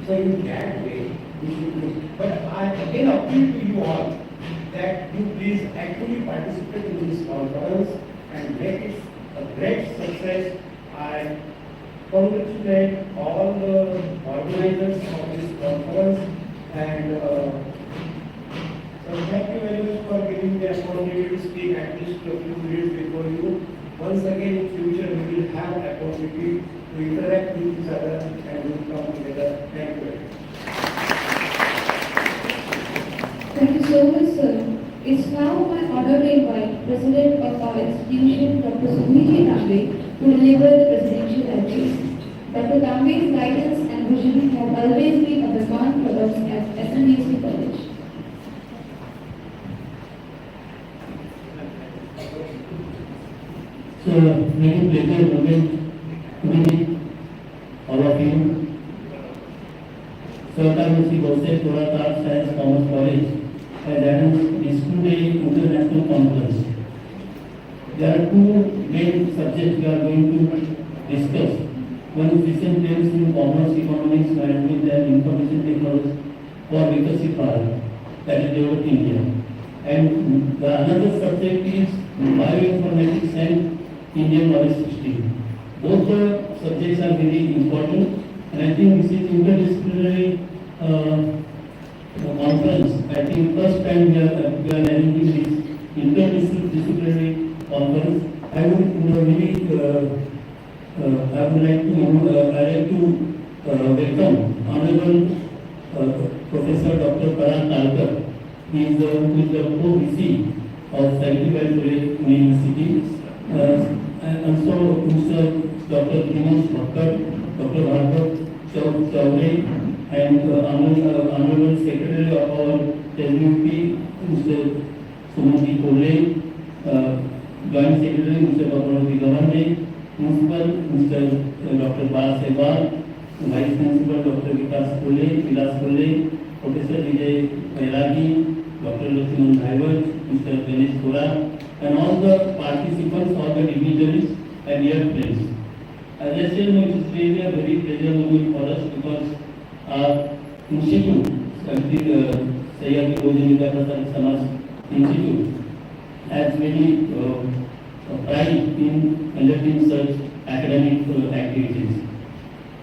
So in that way, we should do. But I again appeal to you all that you please actually participate in this conference and make it a great success. I congratulate all the organizers of this conference and so thank you very much for giving the opportunity to speak at least a few minutes before you. Once again in future we will have opportunity to interact with each other and we will come together. Thank you very much. Thank you so much, sir. It's now my honor to invite President of our institution, Dr. Sumiji Dambe, to deliver the presidential address. Dr. Dambe's guidance and vision have always been a beacon for us at SMBC College. So, very pleasure moment to meet all of you. Facilitation was Thorat Arts Science Commerce College has announced this two-day international conference. There are two main subjects we are going to discuss. One is recent trends in commerce, economics, management and information technology for Vikasi Bharat, that is developed India. And the another subject is bioinformatics and Indian knowledge system. Both the subjects are very important, and I think this is interdisciplinary conference. I think first time we are arranging this interdisciplinary conference. I would really I would like to welcome Honorable Professor Dr. Thorat. He is the co-VC of Scientific University. And also Mr. Dr. Dinesh Bhakkar, Dr. Bhargav Chaudhary, and Honorable Secretary of our SUP, Mr. Sumati Kole, Joint Secretary, Mr. Dr. Government, Principal, Mr. Dr. Bal Sehwal, Vice Principal Dr. Vilas Pule, Professor Vijay Kairagi, Dr. Lakshman Dhaiwat, Mr. Ganesh Thorat, and all the participants, all the dignitaries and dear friends. As I said, it is really a very pleasure moment for us because our institute, Sayyadi Bhojamika Prasad Samaj Institute, has very pride in conducting such academic activities.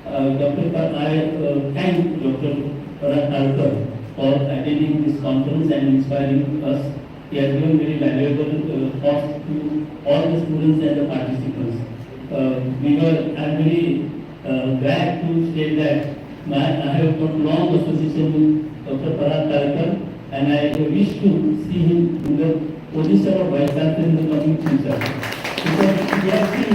I thank Dr. Thorat for attending this conference and inspiring us. He has given very valuable thoughts to all the students and the participants. I am very glad to state that I have got long association with Dr. Thorat, and I wish to see him in the position of Vice Chancellor in the coming future. Because he has seen,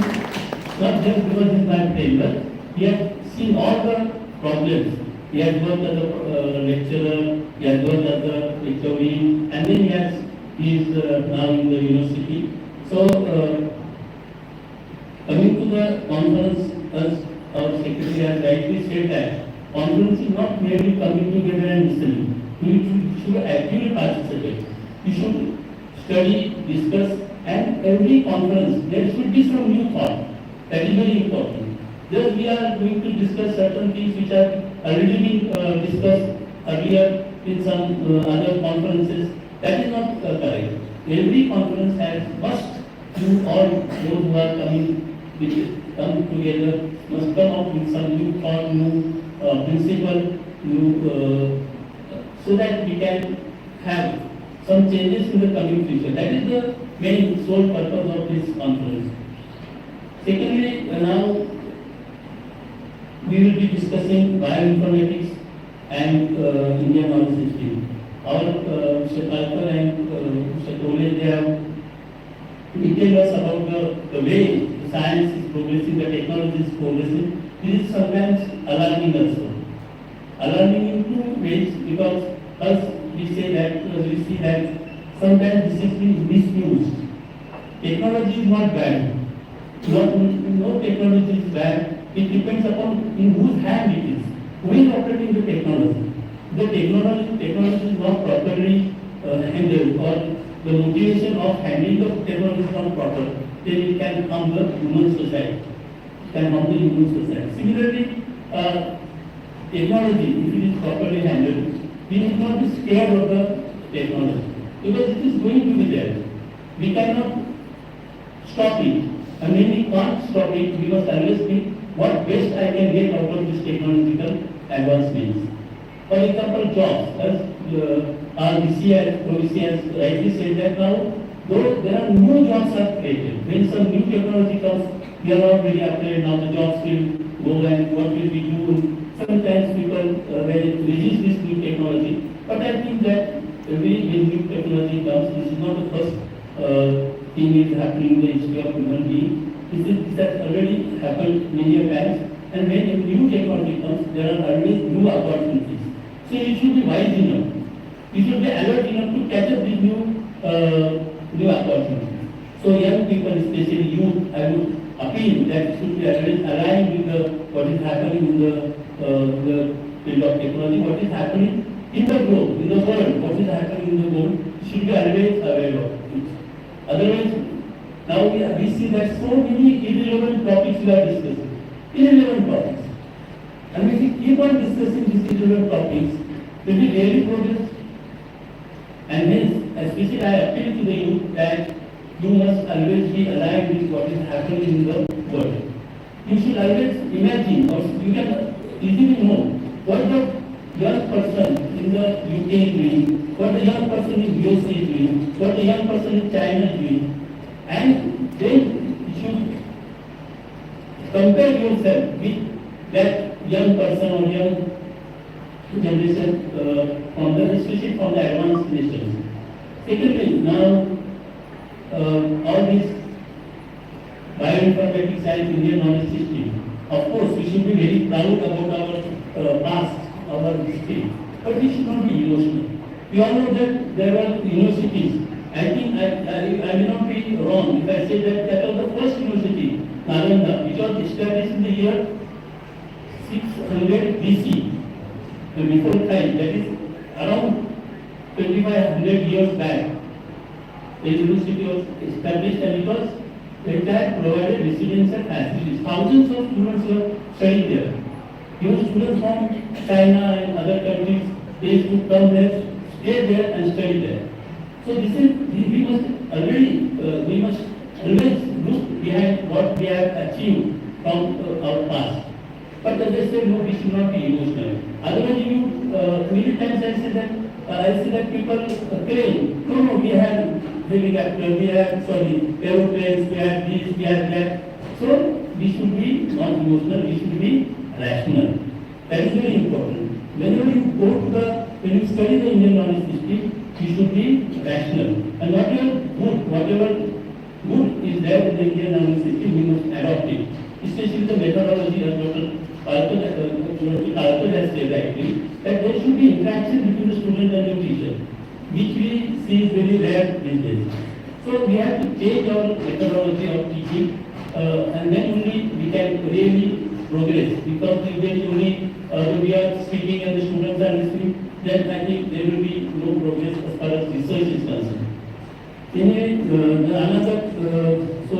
not just because he is my friend, but he has seen all the problems. He has worked as a lecturer, he has worked as a lecturer, and then he is now in the university. So, coming to the conference, as our secretary has rightly said that conference is not merely coming together and listening. You should actively participate. You should study, discuss, and every conference there should be some new thought. That is very important. Just we are going to discuss certain things which are already been discussed earlier in some other conferences. That is not correct. Every conference must you all those who are come together must come up with some new thought, new principle, new so that we can have some changes in the coming future. That is the main sole purpose of this conference. Secondly, now we will be discussing bioinformatics and Indian knowledge system. Our Mr. Kalkar and Mr. Tole, they have detailed us about the way the science is progressing, the technology is progressing. This is sometimes alarming also. Alarming in two ways, because first we see that sometimes this is being misused. Technology is not bad. No technology is bad. It depends upon in whose hand it is. Who is operating the technology? The technology is not properly handled, or the motivation of handling the technology is not proper, then it can harm the human society. Similarly, technology, if it is properly handled, we should not be scared of the technology, because it is going to be there. We cannot stop it. And when we can't stop it, we must always think what best I can get out of this technological advancements. For example, jobs, as our VC has rightly said that now, though there are new jobs are created, when some new technology comes, we are not very afraid now the jobs will go and what will we do. Sometimes people resist this new technology, but I think that when new technology comes, this is not the first thing is happening in the history of human being. This has already happened many times, and when a new technology comes, there are always new opportunities. So you should be wise enough. You should be alert enough to catch up these new opportunities. So young people, especially youth, I would appeal that should be always aligned with what is happening in the field of technology, what is happening in the globe, in the world, what is happening in the world, should be always aware of it. Otherwise, now we see that so many irrelevant topics we are discussing. Irrelevant topics. And if we keep on discussing these irrelevant topics, we will really progress. And hence, especially I appeal to the youth that you must always be aligned with what is happening in the world. You should always imagine, or you can easily know what the young person in the UK is doing, what the young person in US is doing, what the young person in China is doing. And then you should compare yourself with that young person or young generation, especially from the advanced nations. Secondly, now all these bioinformatics and Indian knowledge system, of course, we should be very proud about our past, our history, but we should not be emotional. We all know that there were universities. I think I will not be wrong if I say that was the first university, Nalanda, which was established in the year 600 BC, before time, that is around 2500 years back, the university was established and it was entire provided residential facilities. Thousands of students were studying there. Even students from China and other countries, they used to come there, stay there and study there. So this is, we must always look behind what we have achieved from our past. But as I said, no, we should not be emotional. Otherwise, many times I see that people claim, no, we have helicopter, we have, aeroplanes, we have this, we have that. So we should be not emotional, we should be rational. That is very important. Whenever you go to when you study the Indian knowledge system, you should be rational. And whatever good is there in the Indian knowledge system, we must adopt it. Especially the methodology as Dr. Arthur has said actually, that there should be interaction between the student and the teacher, which we see is very rare these days. So we have to change our methodology of teaching, and then only we can really progress. Because if there is only when we are speaking and the students are listening, then I think there will be no progress as far as research is concerned. So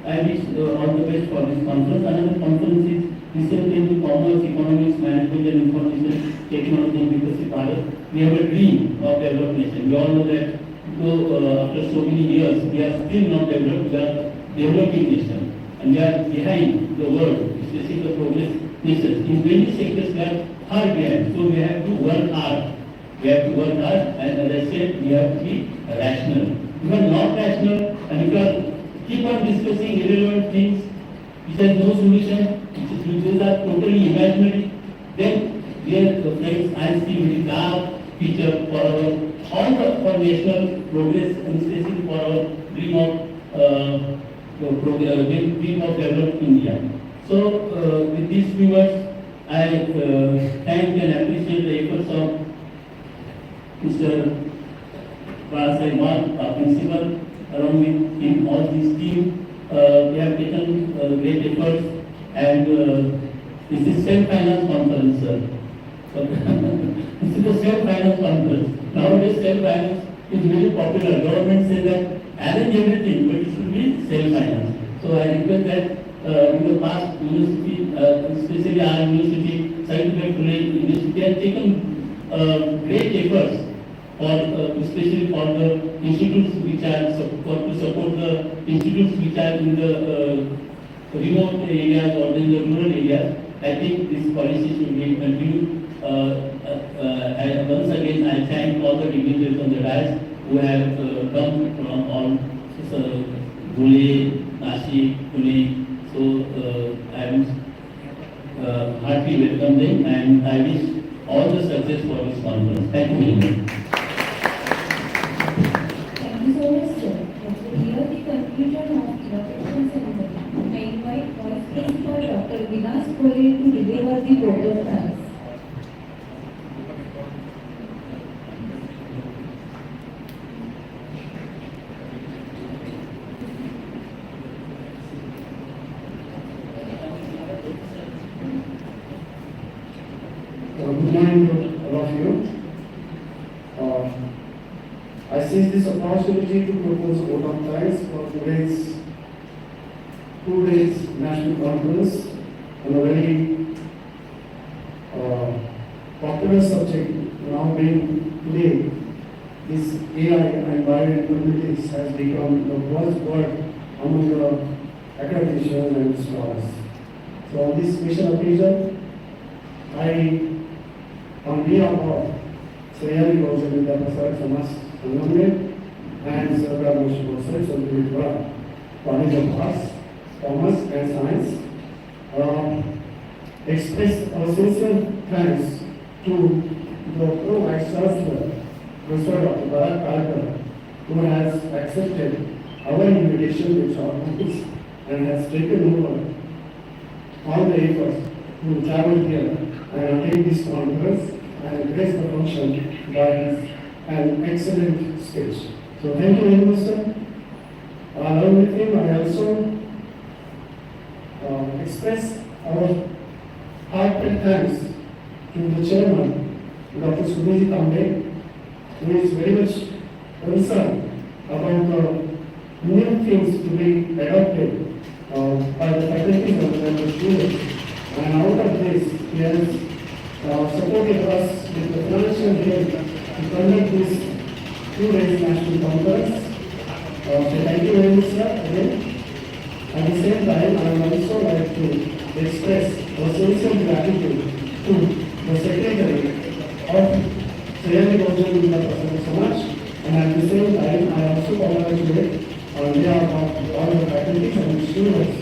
I wish all the best for this conference. Another conference is recently in Commerce, Economics, Management and Information Technology and Viksit Bharat. We have a dream of developed nation. We all know that though after so many years, we are still not developed, we are developing nation. And we are behind the world, especially the progress nations. In many sectors, we are far behind. So we have to work hard. We have to work hard, and as I said, we have to be rational. If you are not rational, and if you are keep on discussing irrelevant things, which has no solution, which are totally imaginary, then dear friends, I see very dark future for for national progress, and especially for our dream of developed India. So with these viewers, I thank and appreciate the efforts of Mr. Thorat, principal. Along with him, all this team, they have taken great efforts, and this is self-finance conference, sir. This is a self-finance conference. Nowadays, self-finance is very popular. Government says that arrange everything, but it should be self-finance. So I request that in the past, university, especially our university, Scientific University, has taken great efforts especially for the institutes which are to support the institutes which are in the remote areas or in the rural areas. I think this policy should be continued. And once again, I thank all the dignitaries on the dais who have come from all Dhule, Nashik, Pune. So I will heartily welcome them, and I wish all the success for this conference. Thank you very much. Thank you so much, sir. Here the conclusion of the inauguration ceremony. I invite Vice Principal Dr. Vinas Kole to deliver the vote of thanks. Good morning to all of you. I seize this opportunity to propose a vote of thanks for today's 2 days national conference on a very popular subject now being today. This AI and bioinformatics has become the buzzword among the academicians and scholars. So on this special occasion, on behalf of Sayari Gausavinda Prasad Samas Sangamne and Sarkar Moshi Gausav Sangamne College of Arts, Commerce and Science, express our sincere thanks to the Vice Chancellor, Professor Dr. Thorat, who has accepted our invitation to our office and has taken over all the efforts to travel here and attend this conference and grace the function by an excellent speech. So thank you very much, sir. Along with him, I also express our heartfelt thanks to the chairman, Dr. Sudhir Kamble, who is very much concerned about the new things to be adopted by the faculty and the students. And out of this, he has supported us with the financial help to conduct this 2 days national conference. So thank you very much, sir, again. At the same time, I would also like to express our sincere gratitude to the Secretary of Sri Lanka Samaj, and at the same time, I also congratulate on behalf of all the faculty and the students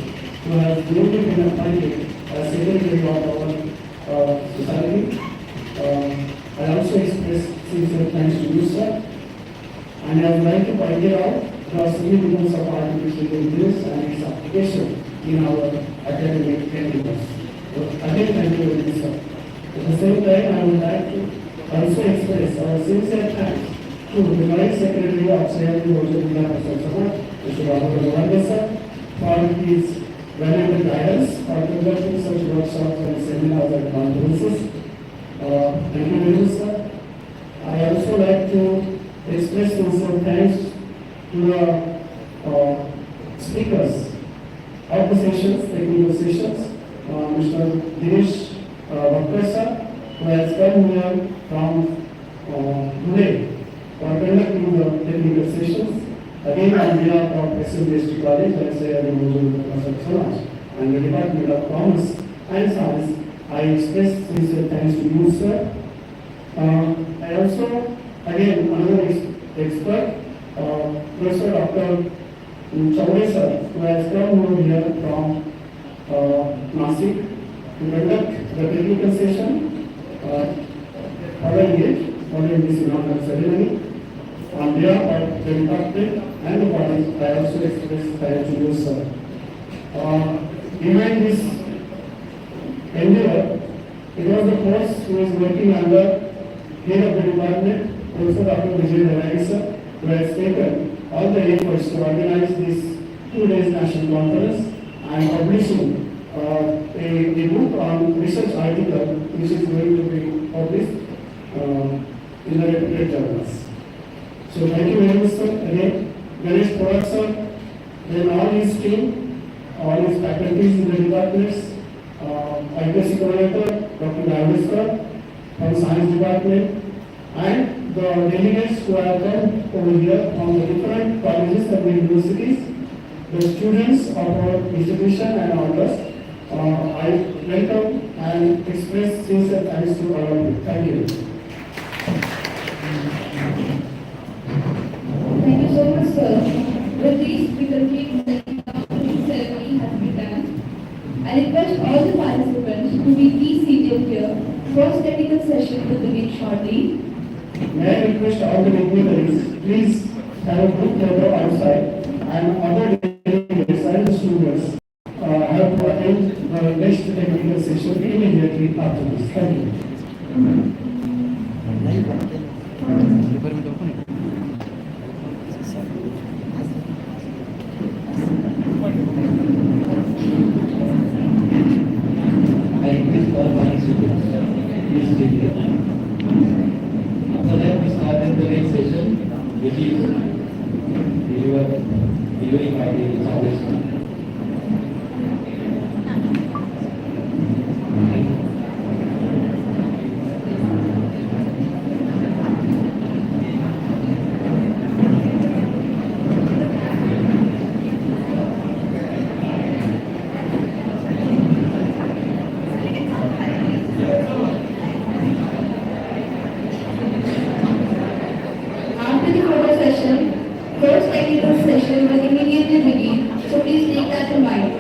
who have newly been appointed as Secretary of our society. I also express sincere thanks to you, sir. And I would like to point it out the significance of artificial intelligence and its application in our academic endeavors. Again, thank you very much, sir. At the same time, I would like to also express our sincere thanks to the Vice Secretary of Sri Lanka Mr. Babu sir, for his valuable guidance for conducting such workshops and seminars and conferences. Thank you very much, sir. I also like to express sincere thanks to the speakers of the sessions, technical sessions, Mr. Dinesh Bhakkar sir, who has come here from today for conducting the technical sessions. Again, on behalf of SMBST College, I say and the Department of Commerce and Science, I express sincere thanks to you, sir. I also, again, another expert, Professor Dr. Chaudhary sir, who has come over here from Nasik to conduct the technical session following this inaugural ceremony. On behalf of the department and the college, I also express thanks to you, sir. Behind this endeavor, it was the force who was working under head of the department, Professor Dr. Vijay Devani sir, who has taken all the efforts to organize this 2 days national conference and publishing a book on research article which is going to be published in the reputed journals. So thank you very much, sir. Again, Ganesh Thorat sir, then all his team, all his faculties in the departments, IPSC coordinator, Dr. Davis sir, from Science Department, and the delegates who have come over here from the different colleges and universities, the students of our institution and others. I welcome and express sincere thanks to all of you. Thank you. Thank you so much, sir. With this, we conclude the inaugural ceremony has been done. I request all the participants to be please seated here. First technical session will begin shortly. May I request all the dignitaries, please have a group photo outside, and other delegates and the students have to attend the next technical session immediately after this. Thank you. I request all participants, please take your time. After that, we start the next session, which is delivering by the Chaudhary. After the photo session, first technical session will immediately begin. So please take that in mind.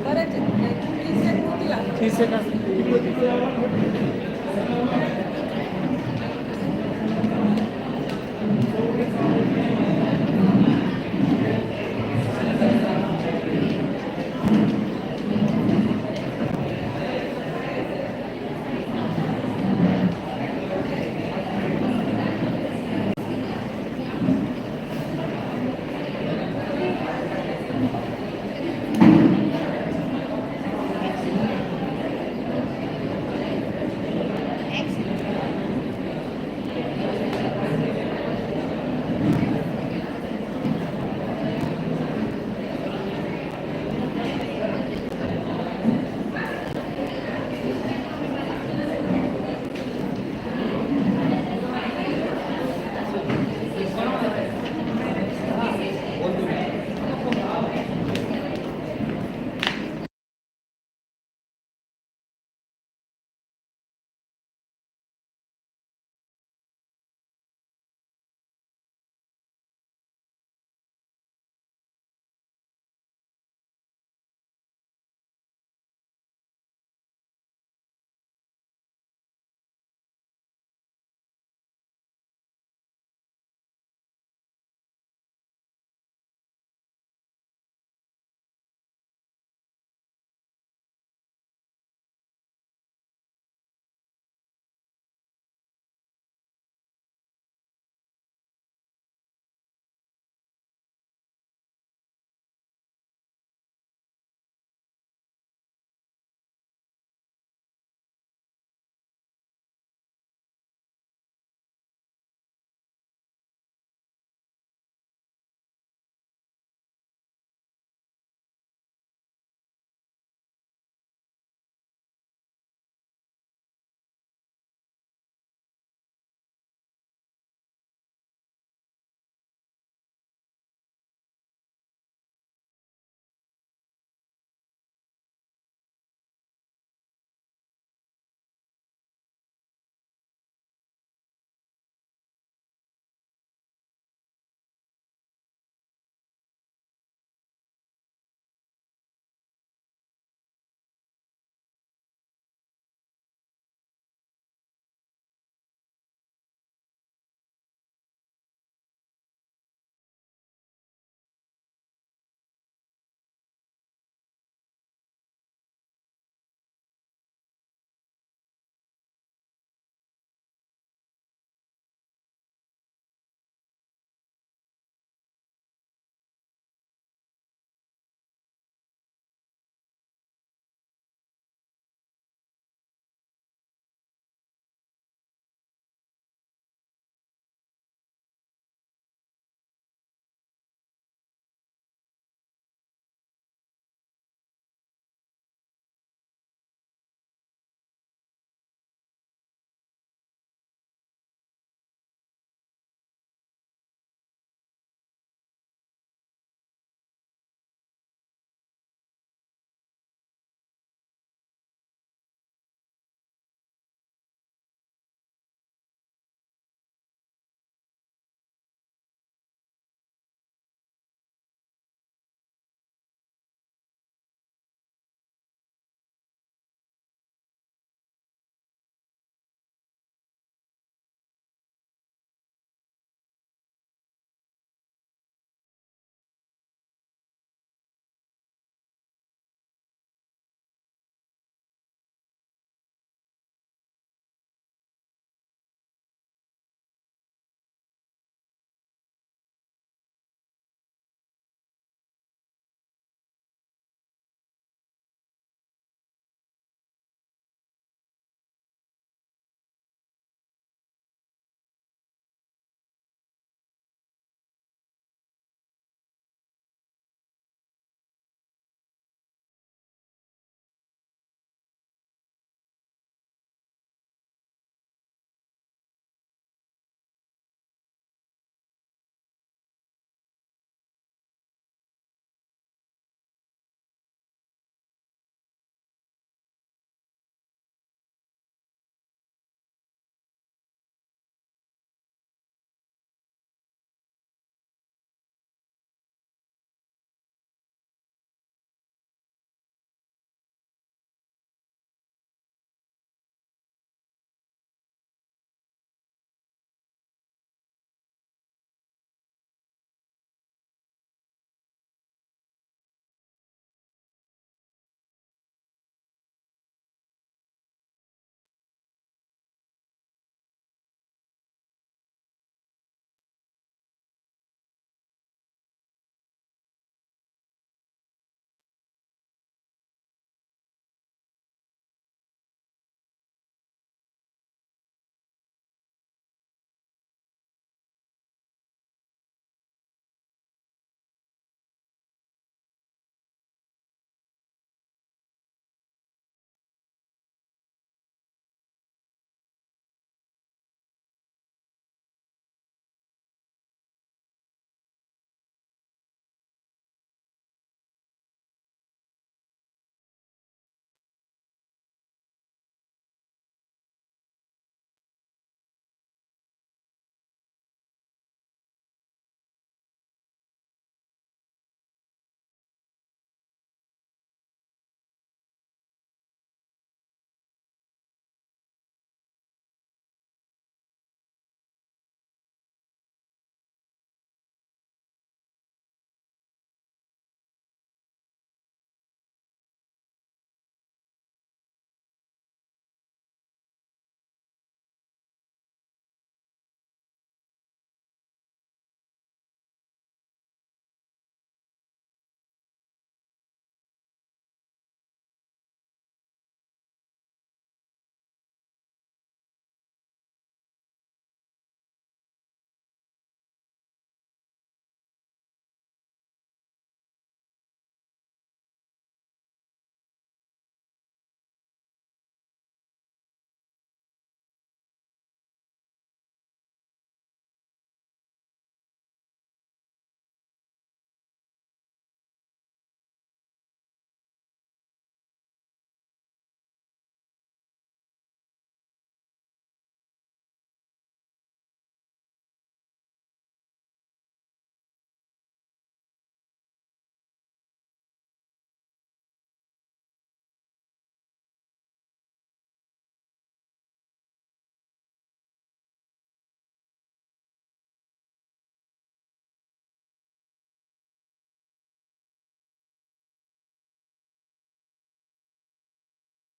बरेच 30 second